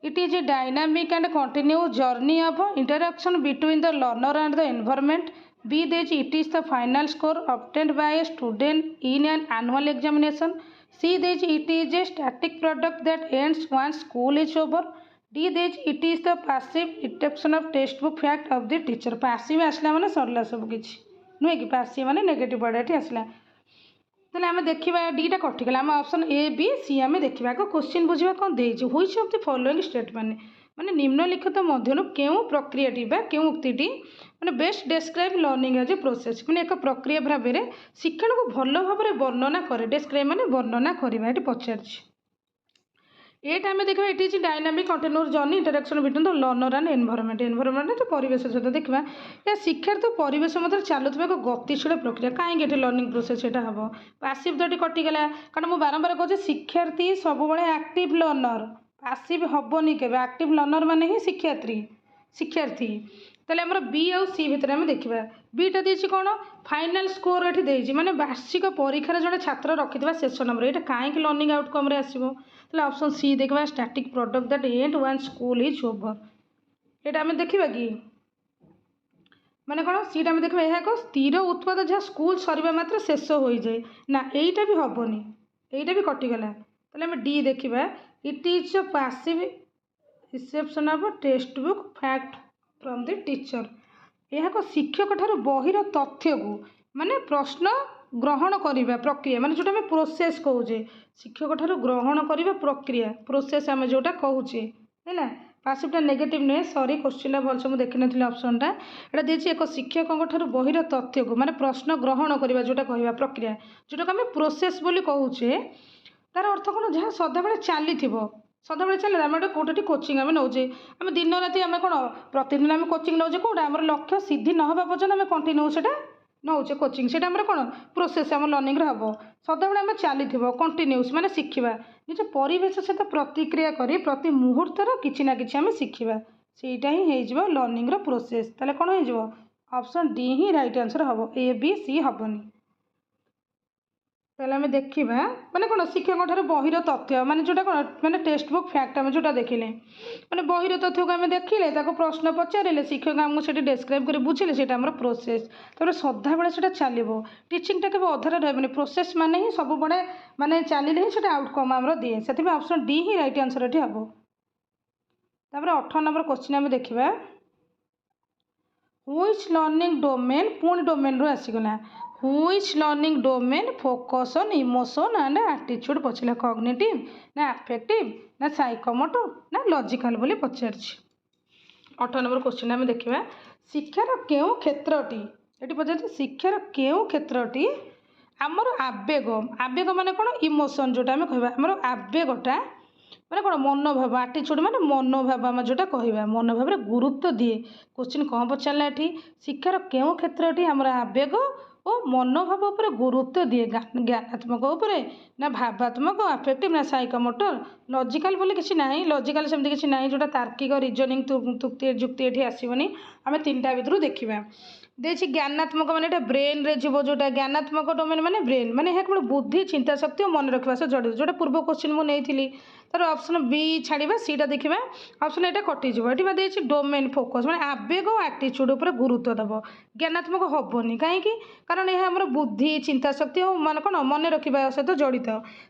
it is a dynamic and continue journey of interaction between the learner and the environment B ଦେଇଛି it is the final score obtained by a student in an annual examination C ଦେଇଛି it is a static product that ends once school is over D ଦେଇଛି it is the passive inception of text book fact of the teacher passive ଆସିଲା ମାନେ ସରିଲା ସବୁ କିଛି ନୁହେଁ କି passive ମାନେ ନେଗେଟିଭ୍ ୱାର୍ଡ଼ ଏଠି ଆସିଲା ତାହେଲେ ଆମେ ଦେଖିବା Dଟା କଟିଗଲା ଆମ ଅପସନ୍ A B C ଆମେ ଦେଖିବା ଆଗ କ୍ୱେଶ୍ଚିନ୍ ବୁଝିବା କ'ଣ ଦେଇଛି which of the following statement ମାନେ ନିମ୍ନଲିଖିତ ମଧ୍ୟରୁ କେଉଁ ପ୍ରକ୍ରିୟାଟି ବା କେଉଁ ଉକ୍ତିଟି ମାନେ ବେଷ୍ଟ ଡେସ୍କ୍ରାଇବ୍ ଲର୍ଣ୍ଣିଂ ଆଜ୍ ଏ ପ୍ରୋସେସ୍ ମାନେ ଏକ ପ୍ରକ୍ରିୟା ଭାବରେ ଶିକ୍ଷଣକୁ ଭଲ ଭାବରେ ବର୍ଣ୍ଣନା କରେ ଡେସ୍କ୍ରାଇବ୍ ମାନେ ବର୍ଣ୍ଣନା କରିବା ଏଠି ପଚାରିଛି ଏଇଟା ଆମେ ଦେଖିବା ଏଠି ଅଛି dynamic continuous journey interaction between the learner and environment ପରିବେଶ ସହିତ ଦେଖିବା ଏହା ଶିକ୍ଷାର୍ଥୀ ପରିବେଶ ମଧ୍ୟରେ ଚାଲୁଥିବା ଏକ ଗତିଶୀଳ ପ୍ରକ୍ରିୟା କାହିଁକି ଏଠି ଲର୍ଣ୍ଣିଂ ପ୍ରୋସେସ୍ ଏଇଟା ହେବ ପାସିଭ୍ ତ ଏଠି କଟିଗଲା କାରଣ ମୁଁ ବାରମ୍ବାର କହୁଛି ଶିକ୍ଷାର୍ଥୀ ସବୁବେଳେ ଆକ୍ଟିଭ୍ ଲର୍ଣ୍ଣର ପାସିଭ୍ ହେବନି କେବେ ଆକ୍ଟିଭ୍ ଲର୍ଣ୍ଣର ମାନେ ହିଁ ଶିକ୍ଷାର୍ଥୀ ତାହେଲେ ଆମର B ଆଉ C ଭିତରେ ଆମେ ଦେଖିବା Bଟା ଦେଇଛି କ'ଣ ଫାଇନାଲ୍ ସ୍କୋର ଏଠି ଦେଇଛି ମାନେ ବାର୍ଷିକ ପରୀକ୍ଷାରେ ଜଣେ ଛାତ୍ର ରଖିଥିବା ଶେଷ ନମ୍ବର ଏଇଟା କାହିଁକି ଲର୍ଣ୍ଣିଂ ଆଉଟକମ୍ରେ ଆସିବ ତାହେଲେ ଅପସନ୍ C ଦେଖିବା static product that end once school is over ଏଇଟା ଆମେ ଦେଖିବା କି ମାନେ କ'ଣ Cଟା ଆମେ ଦେଖିବା ଏହା ଏକ ସ୍ଥିର ଉତ୍ପାଦ ଯାହା ସ୍କୁଲ ସରିବା ମାତ୍ରେ ଶେଷ ହୋଇଯାଏ ନା ଏଇଟା ବି ହେବନି ଏଇଟା ବି କଟିଗଲା ତାହେଲେ ଆମେ D ଦେଖିବା ଇଟ୍ ଇଜ୍ ଅ passive reception of text book fact from the teacher ଏହା ଏକ ଶିକ୍ଷକ ଠାରୁ ବହିର ତଥ୍ୟକୁ ମାନେ ପ୍ରଶ୍ନ ଗ୍ରହଣ କରିବା ପ୍ରକ୍ରିୟା ମାନେ ଯେଉଁଟା ଆମେ ପ୍ରୋସେସ୍ କହୁଛେ ଶିକ୍ଷକ ଠାରୁ ଗ୍ରହଣ କରିବା ପ୍ରକ୍ରିୟା ପ୍ରୋସେସ୍ ଆମେ ଯେଉଁଟା କହୁଛେ ହେଲା ପାସିଭ୍ଟା ନେଗେଟିଭ୍ ନୁହେଁ ସରି କ୍ୱେଶ୍ଚିନ୍ଟା ଭଲସେ ମୁଁ ଦେଖିନଥିଲି ଅପସନ୍ଟା ଏଇଟା ଦେଇଛି ଏକ ଶିକ୍ଷକଙ୍କ ଠାରୁ ବହିର ତଥ୍ୟକୁ ମାନେ ପ୍ରଶ୍ନ ଗ୍ରହଣ କରିବା ଯେଉଁଟା କହିବା ପ୍ରକ୍ରିୟା ଯେଉଁଟାକୁ ଆମେ ପ୍ରୋସେସ୍ ବୋଲି କହୁଛେ ତାର ଅର୍ଥ କ'ଣ ଯାହା ସଦାବେଳେ ଚାଲିଥିବ ସଦାବେଳେ ଚାଲିଲା ଆମେ ଗୋଟେ କେଉଁଠି କୋଚିଂ ଆମେ ନେଉଛେ ଆମେ ଦିନ ରାତି ଆମେ କ'ଣ ପ୍ରତିଦିନ ଆମେ କୋଚିଂ ନେଉଛେ କେଉଁଟା ଆମର ଲକ୍ଷ୍ୟ ସିଦ୍ଧି ନ ହେବା ପର୍ଯ୍ୟନ୍ତ ଆମେ କଣ୍ଟିନ୍ୟୁ ସେଇଟା ନେଉଛେ କୋଚିଂ ସେଇଟା ଆମର କ'ଣ ପ୍ରୋସେସ୍ ଆମ ଲର୍ଣ୍ଣିଂରେ ହେବ ସଦାବେଳେ ଆମେ ଚାଲିଥିବ କଣ୍ଟିନ୍ୟୁସ୍ ମାନେ ଶିଖିବା ନିଜ ପରିବେଶ ସହିତ ପ୍ରତିକ୍ରିୟା କରି ପ୍ରତି ମୁହୂର୍ତ୍ତର କିଛି ନା କିଛି ଆମେ ଶିଖିବା ସେଇଟା ହିଁ ହେଇଯିବ ଲର୍ଣ୍ଣିଂର ପ୍ରୋସେସ୍ ତାହେଲେ କ'ଣ ହେଇଯିବ ଅପସନ୍ D ହିଁ ରାଇଟ୍ ଆନ୍ସର୍ ହେବ A B C ହେବନି ତାହେଲେ ଆମେ ଦେଖିବା ମାନେ କ'ଣ ଶିକ୍ଷକଙ୍କ ଠାରୁ ବହିର ତଥ୍ୟ ମାନେ ଯେଉଁଟା କ'ଣ ମାନେ ଟେକ୍ସଟ ବୁକ୍ ଫ୍ୟାକ୍ଟ ଆମେ ଯେଉଁଟା ଦେଖିଲେ ମାନେ ବହିର ତଥ୍ୟକୁ ଆମେ ଦେଖିଲେ ତାକୁ ପ୍ରଶ୍ନ ପଚାରିଲେ ଶିକ୍ଷକ ଆମକୁ ସେଠି ଡେସ୍କ୍ରାଇବ୍ କରି ବୁଝିଲେ ସେଇଟା ଆମର ପ୍ରୋସେସ୍ ତାପରେ ସଦାବେଳେ ସେଇଟା ଚାଲିବ ଟିଚିଂଟା କେବେ ଅଧାରେ ରହିବନି ପ୍ରୋସେସ୍ ମାନେ ହିଁ ସବୁବେଳେ ମାନେ ଚାଲିଲେ ହିଁ ସେଇଟା ଆଉଟକମ୍ ଆମର ଦିଏ ସେଥିପାଇଁ ଅପସନ୍ D ହିଁ ରାଇଟ୍ ଆନ୍ସର୍ ଏଠି ହେବ ତାପରେ 18 ନମ୍ବର କ୍ୱେଶ୍ଚିନ୍ ଆମେ ଦେଖିବା ହୁଇଚ୍ ଲର୍ଣ୍ଣିଂ ଡୋମେନ୍ ପୁଣି ଡୋମେନ୍ରୁ ଆସିଗଲା which learning domain focus on emotion and ଆଟିଚ୍ୟୁଡ଼୍ ପଚାରିଲା କଗ୍ନିଟିଭ୍ ନା ଆଫେକ୍ଟିଭ୍ ନା ସାଇକୋମୋଟର ନା ଲଜିକାଲ୍ ବୋଲି ପଚାରିଛି 18 ନମ୍ବର କ୍ୱେଶ୍ଚିନ୍ ଆମେ ଦେଖିବା ଶିକ୍ଷାର କେଉଁ କ୍ଷେତ୍ରଟି ଏଠି ପଚାରିଛି ଶିକ୍ଷାର କେଉଁ କ୍ଷେତ୍ରଟି ଆମର ଆବେଗ ମାନେ କ'ଣ ଇମୋସନ୍ ଯେଉଁଟା ଆମେ କହିବା ଆମର ଆବେଗଟା ମାନେ କ'ଣ ମନୋଭାବ ଆଟିଚ୍ୟୁଡ଼୍ ମାନେ ମନୋଭାବ ଆମେ ଯେଉଁଟା କହିବା ମନୋଭାବରେ ଗୁରୁତ୍ୱ ଦିଏ କ୍ୱେଶ୍ଚିନ୍ କ'ଣ ପଚାରିଲା ଏଠି ଶିକ୍ଷାର କେଉଁ କ୍ଷେତ୍ରଟି ଆମର ଆବେଗ ଓ ମନୋଭାବ ଉପରେ ଗୁରୁତ୍ୱ ଦିଏ। ଜ୍ଞାନାତ୍ମକ ଉପରେ ନା ଭାବାତ୍ମକ, ଆଫେକ୍ଟିଭ୍ ନା ସାଇକୋମୋଟର, ଲଜିକାଲ ବୋଲି କିଛି ନାହିଁ। ଲଜିକାଲ ସେମିତି କିଛି ନାହିଁ ଯେଉଁଟା ତାର୍କିକ ରିଜନିଂ ଯୁକ୍ତି ଏଠି ଆସିବନି। ଆମେ ତିନିଟା ଭିତରୁ ଦେଖିବା। ଦେଇଛି ଜ୍ଞାନାତ୍ମକ ମାନେ ଏଇଟା ବ୍ରେନ୍ରେ ଯିବ। ଯେଉଁଟା ଜ୍ଞାନାତ୍ମକ ଡୋମେନ୍ ମାନେ ବ୍ରେନ୍, ମାନେ ଏହା କେବଳ ବୁଦ୍ଧି, ଚିନ୍ତା ଶକ୍ତି ଓ ମନେ ରଖିବା ସହ ଜଡ଼ିତ। ଯେଉଁଟା ପୂର୍ବ କ୍ୱେଶ୍ଚିନ୍ ମୁଁ ନେଇଥିଲି, ତାର ଅପସନ୍ ବି ଛାଡ଼ିବା, ସିଟା ଦେଖିବା। ଅପସନ୍ ଏଇଟା କଟିଯିବ। ଏଠି ବା ଦେଇଛି ଡୋମେନ୍ ଫୋକସ୍, ମାନେ ଆବେଗ ଓ ଆଟିଚ୍ୟୁଡ଼ ଉପରେ ଗୁରୁତ୍ୱ ଦେବ। ଜ୍ଞାନାତ୍ମକ ହେବନି, କାହିଁକି? କାରଣ ଏହା ଆମର ବୁଦ୍ଧି, ଚିନ୍ତା ଶକ୍ତି ଓ ମାନେ କ'ଣ ମନେ ରଖିବା ସହିତ ଜଡ଼ିତ।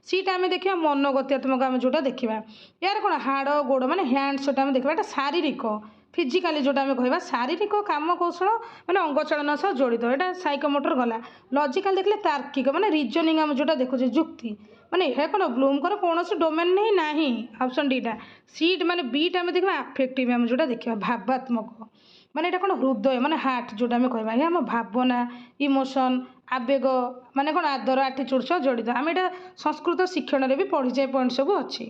ସିଟା ଆମେ ଦେଖିବା ମନୋଗତ୍ୟାତ୍ମକ, ଆମେ ଯେଉଁଟା ଦେଖିବା। ଏହାର କ'ଣ ହାଡ଼ ଗୋଡ଼ ମାନେ ହ୍ୟାଣ୍ଡସ୍, ସେଇଟା ଆମେ ଦେଖିବା। ଏଇଟା ଶାରୀରିକ, ଫିଜିକାଲି ଯେଉଁଟା ଆମେ କହିବା ଶାରୀରିକ କାମ କୌଶଳ ମାନେ ଅଙ୍ଗଚାଳନା ସହ ଜଡ଼ିତ। ଏଇଟା ସାଇକୋମୋଟର ଗଲା। ଲଜିକାଲ ଦେଖିଲେ ତାର୍କିକ ମାନେ ରିଜନିଂ, ଆମେ ଯେଉଁଟା ଦେଖୁଛେ ଯୁକ୍ତି, ମାନେ ଏହା କ'ଣ ବ୍ଲୁମଙ୍କର କୌଣସି ଡୋମେନ୍ ହିଁ ନାହିଁ। ଅପସନ୍ ଡିଟା। ସିଟ୍ ମାନେ ବିଟା ଆମେ ଦେଖିବା ଆଫେକ୍ଟିଭ୍, ଆମେ ଯେଉଁଟା ଦେଖିବା ଭାବାତ୍ମକ, ମାନେ ଏଇଟା କ'ଣ ହୃଦୟ ମାନେ ହାର୍ଟ ଯେଉଁଟା ଆମେ କହିବା। ଏହା ଆମ ଭାବନା, ଇମୋସନ୍, ଆବେଗ ମାନେ କ'ଣ ଆଦର, ଆଟିଚ୍ୟୁଡ଼ ସହ ଜଡ଼ିତ। ଆମେ ଏଇଟା ସଂସ୍କୃତ ଶିକ୍ଷଣରେ ବି ପଢ଼ିଛେ, ପଏଣ୍ଟ ସବୁ ଅଛି।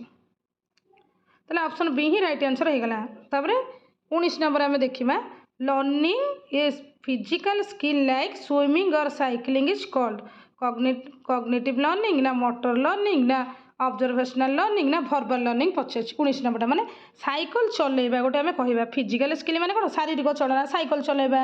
ତାହେଲେ ଅପସନ୍ ବି ହିଁ ରାଇଟ୍ ଆନ୍ସର୍ ହେଇଗଲା। ତାପରେ 19 ନମ୍ବର ଆମେ ଦେଖିବା learning is physical skill like swimming or cycling is called cognitive learning ନା ମୋଟର ଲର୍ଣ୍ଣିଂ ନା ଅବଜରଭେସନାଲ ଲର୍ଣ୍ଣିଂ ନା ଭର୍ବାଲ ଲର୍ଣ୍ଣିଂ ପଚାରିଛି। 19 ନମ୍ବରଟା ମାନେ ସାଇକେଲ ଚଲେଇବା ଗୋଟେ ଆମେ କହିବା। ଫିଜିକାଲ ସ୍କିଲ୍ ମାନେ କ'ଣ ଶାରୀରିକ ଚଳନା, ସାଇକେଲ ଚଲେଇବା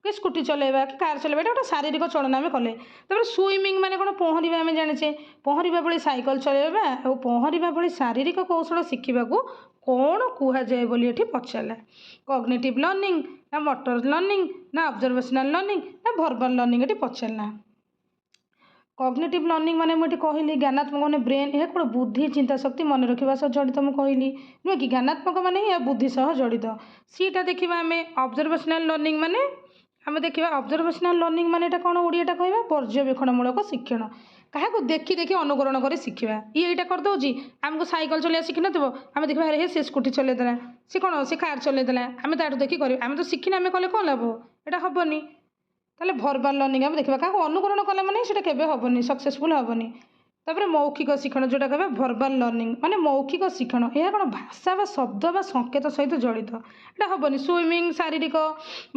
କି ସ୍କୁଟି ଚଲେଇବା କି କାର୍ ଚଲେଇବା, ଏଇଟା ଗୋଟେ ଶାରୀରିକ ଚଳନା ଆମେ କଲେ। ତାପରେ ସୁଇମିଂ ମାନେ କ'ଣ ପହଁରିବା, ଆମେ ଜାଣିଛେ। ପହଁରିବା ଭଳି ସାଇକେଲ ଚଲେଇବା ଆଉ ପହଁରିବା ଭଳି ଶାରୀରିକ କୌଶଳ ଶିଖିବାକୁ କ'ଣ କୁହାଯାଏ ବୋଲି ଏଠି ପଚାରିଲା। କଗ୍ନିଟିଭ୍ ଲର୍ଣ୍ଣିଂ ନା ମୋଟର ଲର୍ଣ୍ଣିଂ ନା ଅବଜରଭେସନାଲ ଲର୍ଣ୍ଣିଂ ନା ଭର୍ବାଲ ଲର୍ଣ୍ଣିଂ ଏଠି ପଚାରିଲା। କଗ୍ନିଟିଭ୍ ଲର୍ଣ୍ଣିଂ ମାନେ ମୁଁ ଏଠି କହିଲି ଜ୍ଞାନାତ୍ମକ ମାନେ ବ୍ରେନ୍, ଏହା କ'ଣ ବୁଦ୍ଧି, ଚିନ୍ତା ଶକ୍ତି, ମନେ ରଖିବା ସହ ଜଡ଼ିତ ମୁଁ କହିଲି, ନୁହେଁ କି? ଜ୍ଞାନାତ୍ମକ ମାନେ ହିଁ ଏହା ବୁଦ୍ଧି ସହ ଜଡ଼ିତ। ସିଟା ଦେଖିବା ଆମେ ଅବଜରଭେସନାଲ ଲର୍ଣ୍ଣିଂ ମାନେ ଆମେ ଦେଖିବା ଅବଜରଭେସନାଲ ଲର୍ଣ୍ଣିଂ ମାନେ ଏଇଟା କ'ଣ ଓଡ଼ିଆଟା କହିବା ପର୍ଯ୍ୟବେକ୍ଷଣମୂଳକ ଶିକ୍ଷଣ। କାହାକୁ ଦେଖି ଦେଖି ଅନୁକରଣ କରି ଶିଖିବା। ଏଇଟା କରିଦେଉଛି, ଆମକୁ ସାଇକେଲ ଚଲେଇବା ଶିଖିନଥିବ, ଆମେ ଦେଖିବା ଆରେ ସେ ସ୍କୁଟି ଚଲେଇଦେଲା, ସେ କ'ଣ ସେ କାର୍ ଚଲେଇଦେଲା, ଆମେ ତାଠୁ ଦେଖି କରିବା। ଆମେ ତ ଶିଖିନି, ଆମେ କଲେ କ'ଣ ଲାଭ? ଏଇଟା ହେବନି। ତାହେଲେ ଭର୍ବାଲ ଲର୍ଣ୍ଣିଂ ଆମେ ଦେଖିବା। କାହାକୁ ଅନୁକରଣ କଲେ ମାନେ ସେଇଟା କେବେ ହେବନି, ସକ୍ସେସଫୁଲ୍ ହେବନି। ତାପରେ ମୌଖିକ ଶିକ୍ଷଣ ଯେଉଁଟା କହିବା ଭର୍ବାଲ ଲର୍ଣ୍ଣିଂ ମାନେ ମୌଖିକ ଶିକ୍ଷଣ। ଏହା କ'ଣ ଭାଷା ବା ଶବ୍ଦ ବା ସଂକେତ ସହିତ ଜଡ଼ିତ। ଏଇଟା ହେବନି। ସୁଇମିଂ ଶାରୀରିକ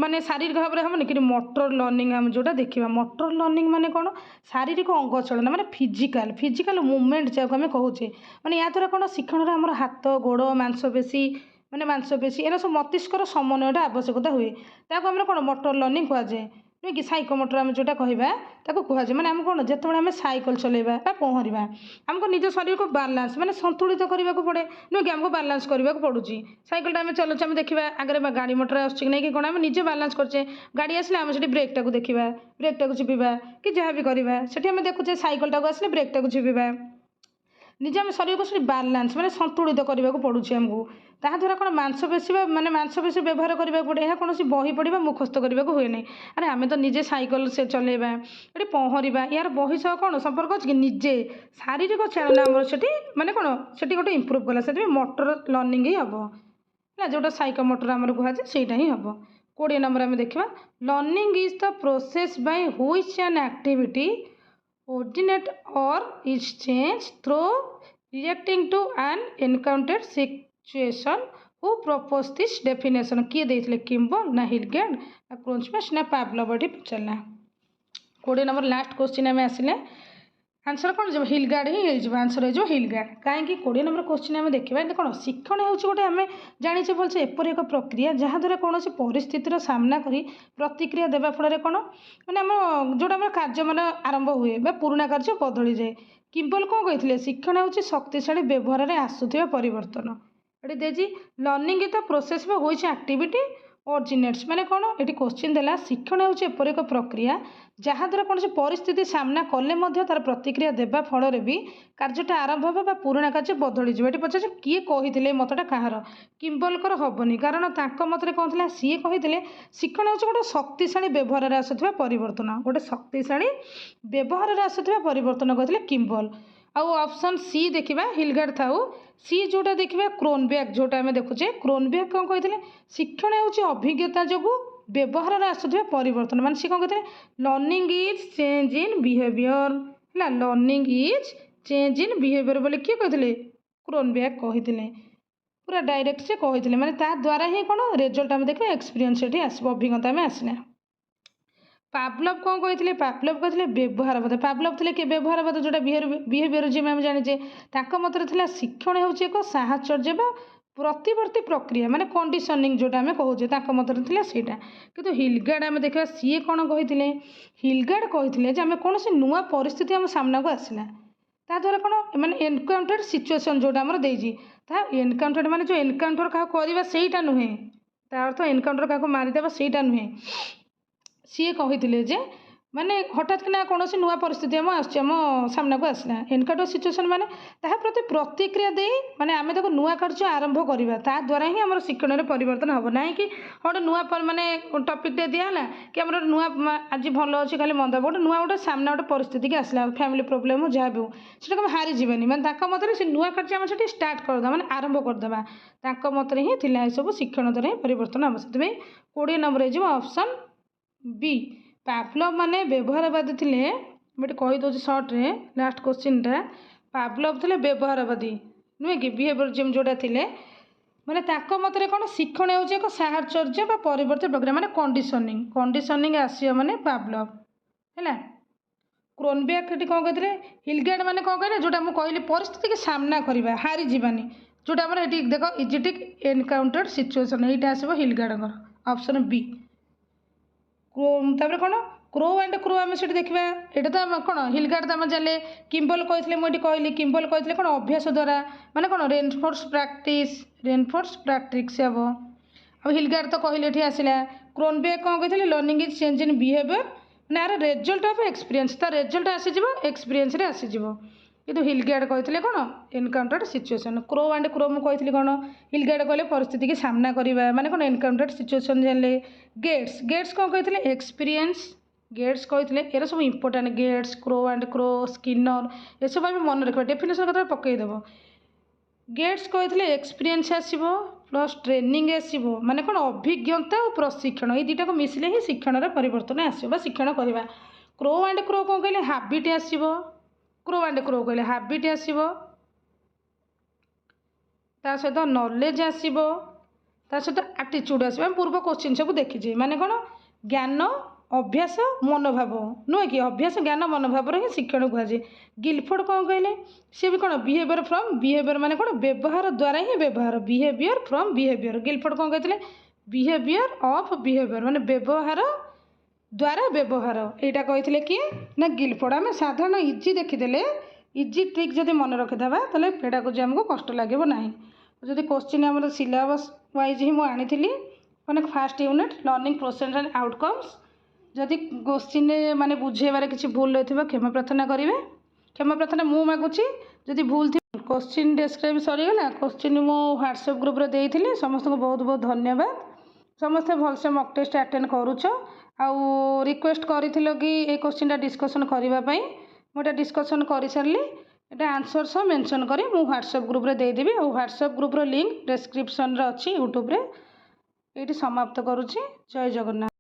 ମାନେ ଶାରୀରିକ ଭାବରେ ହେବନି, କିନ୍ତୁ ମୋଟର ଲର୍ଣ୍ଣିଂ ଆମେ ଯେଉଁଟା ଦେଖିବା। ମୋଟର ଲର୍ଣ୍ଣିଂ ମାନେ କ'ଣ ଶାରୀରିକ ଅଙ୍ଗଚଳନା ମାନେ ଫିଜିକାଲ ମୁଭମେଣ୍ଟ ଯାହାକୁ ଆମେ କହୁଛେ। ମାନେ ଏହା ଦ୍ୱାରା କ'ଣ ଶିକ୍ଷଣରେ ଆମର ହାତ ଗୋଡ଼ ମାଂସପେଶୀ ଏରା ସବୁ ମସ୍ତିଷ୍କର ସମନ୍ୱୟଟା ଆବଶ୍ୟକତା ହୁଏ। ତାକୁ ଆମର କ'ଣ ମୋଟର ଲର୍ଣ୍ଣିଂ କୁହାଯାଏ, ନୁହେଁ କି? ସାଇକୋମୋଟର ଆମେ ଯେଉଁଟା କହିବା ତାକୁ କୁହାଯାଏ। ମାନେ ଆମେ କ'ଣ ଯେତେବେଳେ ଆମେ ସାଇକେଲ ଚଲେଇବା ବା ପହଁରିବା, ଆମକୁ ନିଜ ଶରୀରକୁ ବାଲାନ୍ସ ମାନେ ସନ୍ତୁଳିତ କରିବାକୁ ପଡ଼େ, ନୁହେଁ କି? ଆମକୁ ବାଲାନ୍ସ କରିବାକୁ ପଡ଼ୁଛି। ସାଇକେଲଟା ଆମେ ଚଲାଉଛେ, ଆମେ ଦେଖିବା ଆଗରେ ଗାଡ଼ି ମଟର ଆସୁଛି କି ନାହିଁ, କି କ'ଣ ଆମେ ନିଜେ ବାଲାନ୍ସ କରୁଛେ। ଗାଡ଼ି ଆସିଲେ ଆମେ ସେଠି ବ୍ରେକ୍ଟାକୁ ଦେଖିବା, ବ୍ରେକ୍ଟାକୁ ଚିପିବା କି ଯାହା ବି କରିବା। ସେଠି ଆମେ ଦେଖୁଛେ ସାଇକେଲଟାକୁ ଆସିଲେ ବ୍ରେକ୍ଟାକୁ ଚିପିବା। ନିଜେ ଆମେ ଶରୀରକୁ ସେଠି ବାଲାନ୍ସ ମାନେ ସନ୍ତୁଳିତ କରିବାକୁ ପଡ଼ୁଛି ଆମକୁ। ତାହାଦ୍ୱାରା କ'ଣ ମାଂସପେଶୀ ବ୍ୟବହାର କରିବାକୁ ପଡ଼େ। ଏହା କୌଣସି ବହି ପଢ଼ିବା ମୁଖସ୍ଥ କରିବାକୁ ହୁଏ ନାହିଁ। ଆରେ ଆମେ ତ ନିଜେ ସାଇକେଲ ସେ ଚଲେଇବା, ଏଠି ପହଁରିବା, ୟାର ବହି ସହ କ'ଣ ସମ୍ପର୍କ ଅଛି କି? ନିଜେ ଶାରୀରିକ ଚାଳନା ଆମର ସେଠି ମାନେ କ'ଣ ସେଠି ଗୋଟେ ଇମ୍ପ୍ରୁଭ୍ କଲା। ସେଥିପାଇଁ ମୋଟର ଲର୍ଣ୍ଣିଂ ହିଁ ହେବ ହେଲା, ଯେଉଁଟା ସାଇକୋମୋଟର ଆମର କୁହାଯାଏ ସେଇଟା ହିଁ ହେବ। 20 ନମ୍ବର ଆମେ ଦେଖିବା learning is the process by which ଆନ୍ activity originate or is changed through reacting to an encountered situation. Who proposed this definition? किए ଦେଇଥିଲେ କିମ୍ବଲ ନା ହିଲଗାର୍ଡ ନା କ୍ରୋଞ୍ଚମାସ ନା ପାଭଲଭ ଏଠି ପଚାରିଲା। 20 ନମ୍ବର ଲାଷ୍ଟ କ୍ୱେଶ୍ଚିନ୍ ଆମେ ଆସିଲେ आंसर कौन जो हिलगार्ड ही आंसर हो हिलगार्ड कहीं 20 नंबर क्वेश्चन आम देखा कौन शिक्षण हो गोटे आम जाचे भलसे एपरी एक प्रक्रिया जहाँद्वारा कौन परिस्थितिर सामना कर प्रतिक्रिया देवा फल कौन मैंने आम जोटा आम कार्य मान आरंभ हुए पुराणा कार्य बदली जाए किम्बल कौन कहते शिक्षण हो शक्तिशाली व्यवहार में आसुवा परिवर्तन ये देजी लर्निंग द प्रोसेस होइछ एक्टिविटी ऑरिजिनेट्स माने कौन ये क्वेश्चन देला शिक्षण होची एपरि एक प्रक्रिया जहाँद्वारा कौन परिस्थिति सामना कले तार प्रतिक्रिया देवा फल भी कार्यटा आरंभ होगा पुराणा कार्य बदली जाए। ये पचार किए कही मतटा कହାର किम्बलकर हेनी कारण मत कौन था सी कही शिक्षण हो गोटे शक्तिशाली व्यवहार में आसुवा परिवर्तन गोटे शक्तिशाली व्यवहार में आसुवा परिवर्तन कहते किम्बल। आउ ऑप्शन सी देखा हिलगार्ड थाउ सी जोटा देखा क्रोनबेक जोटा आम देखुचे क्रोनबेक कौन कहते शिक्षण हो अभिज्ञता जो व्यवहार में आसुवा परिवर्तन मान सी कौन कहते learning is change in behaviour है learning is change in behaviour बोले किए कहते क्रोनबेक कहते पूरा डायरेक्ट से कहते माने ता द्वारा ही कौन रिजल्ट आम देखा एक्सपीरियंस ये आसो अभिज्ञता में आसला। ପାଭଲଭ କ'ଣ କହିଥିଲେ? ପାଭଲଭ କହିଥିଲେ ବ୍ୟବହାରବାଦ। ପାଭଲଭ ଥିଲେ କିଏ? ବ୍ୟବହାରବାଦ, ଯେଉଁଟା ବିହେଭିଅରିଜିମ୍ ଆମେ ଜାଣିଛେ। ତାଙ୍କ ମତରେ ଥିଲା ଶିକ୍ଷଣ ହେଉଛି ଏକ ସାହଚର୍ଯ୍ୟ ବା ପ୍ରତିବର୍ତ୍ତୀ ପ୍ରକ୍ରିୟା, ମାନେ କଣ୍ଡିସନିଂ ଯେଉଁଟା ଆମେ କହୁଛେ, ତାଙ୍କ ମତରେ ଥିଲା ସେଇଟା। କିନ୍ତୁ ହିଲଗାର୍ଡ଼ ଆମେ ଦେଖିବା ସିଏ କ'ଣ କହିଥିଲେ? ହିଲଗାର୍ଡ଼ କହିଥିଲେ ଯେ ଆମେ କୌଣସି ନୂଆ ପରିସ୍ଥିତି ଆମ ସାମ୍ନାକୁ ଆସିଲା, ତାଦ୍ୱାରା କ'ଣ ମାନେ ଏନକାଉଣ୍ଟର୍ଡ ସିଚୁଏସନ୍ ଯେଉଁଟା ଆମର ଦେଇଛି, ତାହା ଏନକାଉଣ୍ଟର୍ଡ ମାନେ ଯେଉଁ ଏନକାଉଣ୍ଟର କାହାକୁ କରିବା ସେଇଟା ନୁହେଁ, ତା ଅର୍ଥ ଏନକାଉଣ୍ଟର କାହାକୁ ମାରିଦେବା ସେଇଟା ନୁହେଁ। ସିଏ କହିଥିଲେ ଯେ ମାନେ ହଠାତ୍ କିନା କୌଣସି ନୂଆ ପରିସ୍ଥିତି ଆସୁଛି, ଆମ ସାମ୍ନାକୁ ଆସିଲା, ଏନକାଉଣ୍ଟର ସିଚୁଏସନ୍ ମାନେ ତାହା ପ୍ରତି ପ୍ରତିକ୍ରିୟା ଦେଇ ମାନେ ଆମେ ତାକୁ ନୂଆ କାର୍ଯ୍ୟ ଆରମ୍ଭ କରିବା, ତାଦ୍ୱାରା ହିଁ ଆମର ଶିକ୍ଷଣରେ ପରିବର୍ତ୍ତନ ହେବ। ନାହିଁକି ଗୋଟେ ନୂଆ ମାନେ ଟପିକ୍ଟେ ଦିଆହେଲା କି ଆମର ନୂଆ ଆଜି ଭଲ ଅଛି କାଲି ମନ୍ଦ ହେବ, ଗୋଟେ ସାମ୍ନା ଗୋଟେ ପରିସ୍ଥିତିକି ଆସିଲା, ଫ୍ୟାମିଲି ପ୍ରୋବ୍ଲେମ୍ ହଉ ଯାହା ବି ହଉ, ସେଟାକୁ ଆମେ ହାରିଯିବାନି। ମାନେ ତାଙ୍କ ମତରେ ସେ ନୂଆ କାର୍ଯ୍ୟ ଆମେ ସେଠି ଷ୍ଟାର୍ଟ କରିଦେବା, ମାନେ ଆରମ୍ଭ କରିଦେବା। ତାଙ୍କ ମତରେ ହିଁ ଥିଲା ଏସବୁ ଶିକ୍ଷଣ ଦ୍ୱାରା ହିଁ ପରିବର୍ତ୍ତନ ହେବ। ସେଥିପାଇଁ 20 ନମ୍ବର ହେଇଯିବ ଅପସନ୍ ବି। ପାଭଲଭ ମାନେ ବ୍ୟବହାରବାଦୀ ଥିଲେ। ମୁଁ ଏଠି କହିଦେଉଛି ସର୍ଟରେ, ଲାଷ୍ଟ କ୍ୱେଶ୍ଚିନ୍ଟା। ପାଭଲଭ ଥିଲେ ବ୍ୟବହାରବାଦୀ, ନୁହେଁ କି? ବିହେଭିଅରିଜିମ୍ ଯେଉଁଟା ଥିଲେ, ମାନେ ତାଙ୍କ ମତରେ କ'ଣ? ଶିକ୍ଷଣ ହେଉଛି ଏକ ସାହଚର୍ଯ୍ୟ ବା ପରିବର୍ତ୍ତୀ ପ୍ରକ୍ରିୟା, ମାନେ କଣ୍ଡିସନିଂ ଆସିବ ମାନେ ପାଭଲଭ ହେଲା। କ୍ରୋନବେକ୍ ଏଠି କ'ଣ କହିଥିଲେ? ହିଲଗାର୍ଡ଼ ମାନେ କ'ଣ କହିଲେ? ଯେଉଁଟା ମୁଁ କହିଲି ପରିସ୍ଥିତିକି ସାମ୍ନା କରିବା, ହାରିଯିବାନି, ଯେଉଁଟା ଆମର ଏଠି ଦେଖ ଇଜିଟିକ୍ ଏନକାଉଣ୍ଟର୍ଡ ସିଚୁଏସନ୍, ଏଇଟା ଆସିବ ହିଲଗାର୍ଡ଼ଙ୍କର, ଅପସନ୍ ବି। ତାପରେ କ'ଣ? କ୍ରୋ ଆଣ୍ଡ କ୍ରୋ ଆମେ ସେଠି ଦେଖିବା। ଏଇଟା ତ କ'ଣ ହିଲଗାର୍ଡ଼ ତ ଆମେ ଜାଣିଲେ। କିମ୍ବଲ କହିଥିଲେ, ମୁଁ ଏଠି କହିଲି କିମ୍ବଲ କହିଥିଲେ କ'ଣ? ଅଭ୍ୟାସ ଦ୍ୱାରା, ମାନେ କ'ଣ ରେନଫୋର୍ସ ପ୍ରାକ୍ଟିସ୍ ହେବ। ଆଉ ହିଲଗାର୍ଡ଼ ତ କହିଲେ ଏଠି ଆସିଲା। କ୍ରୋନବେକ୍ କ'ଣ କହିଥିଲେ? Learning is change in behaviour, ମାନେ ଆର ରେଜଲ୍ଟ ଅଫ୍ ଏକ୍ସପିରିଏନ୍ସ, ତା ରେଜଲ୍ଟ ଆସିଯିବ ଏକ୍ସପିରିଏନ୍ସରେ ଆସିଯିବ। କିନ୍ତୁ ହିଲଗାର୍ଡ଼ କହିଥିଲେ କ'ଣ? ଏନକାଉଣ୍ଟର୍ଡ ସିଚୁଏସନ୍। କ୍ରୋ ଆଣ୍ଡ କ୍ରୋ ମୁଁ କହିଥିଲି କ'ଣ? ହିଲଗାର୍ଡ଼ କହିଲେ ପରିସ୍ଥିତିକି ସାମ୍ନା କରିବା, ମାନେ କ'ଣ ଏନକାଉଣ୍ଟର୍ଡ ସିଚୁଏସନ୍ ଜାଣିଲେ। ଗେଟ୍ସ କ'ଣ କହିଥିଲେ? ଏକ୍ସପିରିଏନ୍ସ। ଗେଟ୍ସ କହିଥିଲେ, ଏରା ସବୁ important. Gates, Crow and Crow, Skinner, ଏସବୁ ଆମେ ମନେ ରଖିବା, ଡେଫିନେସନ୍ କଥା ପକାଇଦେବ। ଗେଟ୍ସ କହିଥିଲେ ଏକ୍ସପିରିଏନ୍ସ ଆସିବ ପ୍ଲସ୍ ଟ୍ରେନିଂ ଆସିବ, ମାନେ କ'ଣ ଅଭିଜ୍ଞତା ଓ ପ୍ରଶିକ୍ଷଣ, ଏଇ ଦୁଇଟାକୁ ମିଶିଲେ ହିଁ ଶିକ୍ଷଣର ପରିବର୍ତ୍ତନ ଆସିବ ବା ଶିକ୍ଷଣ କରିବା। କ୍ରୋ ଆଣ୍ଡ କ୍ରୋ କ'ଣ କହିଲେ? ହାବିଟ୍ ଆସିବ। କ୍ରୋ ଆଣ୍ଡ କ୍ରୋ କହିଲେ ହାବିଟ୍ ଆସିବ, ତା ସହିତ ନଲେଜ ଆସିବ, ତା ସହିତ ଆଟିଚ୍ୟୁଡ଼ ଆସିବ। ଆମେ ପୂର୍ବ କୋଶ୍ଚିନ୍ ସବୁ ଦେଖିଛେ, ମାନେ କ'ଣ? ଜ୍ଞାନ, ଅଭ୍ୟାସ, ମନୋଭାବ, ନୁହେଁ କି? ଅଭ୍ୟାସ, ଜ୍ଞାନ, ମନୋଭାବର ହିଁ ଶିକ୍ଷଣ କୁହାଯାଏ। ଗିଲଫୋର୍ଡ କ'ଣ କହିଲେ? ସିଏ ବି କ'ଣ? ବିହେଭିଅର ଫ୍ରମ୍ ବିହେଭିଅର, ମାନେ କ'ଣ? ବ୍ୟବହାର ଦ୍ୱାରା ହିଁ ବ୍ୟବହାର, ବିହେଭିଅର ଫ୍ରମ୍ ବିହେଭିଅର। ଗିଲଫୋର୍ଡ କ'ଣ କହିଥିଲେ? ବିହେଭିଅର ଅଫ୍ ବିହେଭିଅର, ମାନେ ବ୍ୟବହାର ଦ୍ୱାରା ବ୍ୟବହାର, ଏଇଟା କହିଥିଲେ କିଏ? ନା ଗିଲଫୋର୍ଡ। ଆମେ ସାଧାରଣ ଇଜି ଦେଖିଦେଲେ, ଇଜି ଟ୍ରିକ୍ ଯଦି ମନେ ରଖିଦେବା, ତାହେଲେ ପେଡ଼ାଗୋଜି ଆମକୁ କଷ୍ଟ ଲାଗିବ ନାହିଁ। ଯଦି କୋଶ୍ଚିନ୍ ଆମର ସିଲାବସ୍ ୱାଇଜ୍ ହିଁ ମୁଁ ଆଣିଥିଲି, ମାନେ first unit learning process and outcomes. ଯଦି କୋଶ୍ଚିନ୍ରେ ମାନେ ବୁଝେଇବାରେ କିଛି ଭୁଲ ରହିଥିବ କ୍ଷମା ପ୍ରାର୍ଥନା କରିବେ, କ୍ଷମା ପ୍ରାର୍ଥନା ମୁଁ ମାଗୁଛି। ଯଦି ଭୁଲ ଥିବ, କୋଶ୍ଚିନ୍ ଡେସ୍କ୍ରାଇବ୍ ସରିଗଲା। କୋଶ୍ଚିନ୍ ମୁଁ ହ୍ୱାଟ୍ସଆପ୍ ଗ୍ରୁପ୍ରେ ଦେଇଥିଲି। ସମସ୍ତଙ୍କୁ ବହୁତ ବହୁତ ଧନ୍ୟବାଦ। ସମସ୍ତେ ଭଲସେ ମକ୍ ଟେଷ୍ଟ ଆଟେଣ୍ଡ କରୁଛ। ଆଉ ରିକ୍ୱେଷ୍ଟ କରିଥିଲ କି ଏଇ କୋଶ୍ଚିନ୍ଟା ଡିସ୍କସନ୍ କରିବା ପାଇଁ, ମୁଁ ଏଇଟା ଡିସ୍କସନ୍ କରିସାରିଲି। ଏଇଟା ଆନ୍ସର୍ ସହ ମେନସନ୍ କରି ମୁଁ ହ୍ୱାଟ୍ସଆପ୍ ଗ୍ରୁପ୍ରେ ଦେଇଦେବି। ଆଉ ହ୍ୱାଟ୍ସଆପ୍ ଗ୍ରୁପ୍ର ଲିଙ୍କ୍ ଡେସ୍କ୍ରିପ୍ସନ୍ରେ ଅଛି ୟୁଟ୍ୟୁବ୍ରେ। ଏଇଠି ସମାପ୍ତ କରୁଛି। ଜୟ ଜଗନ୍ନାଥ।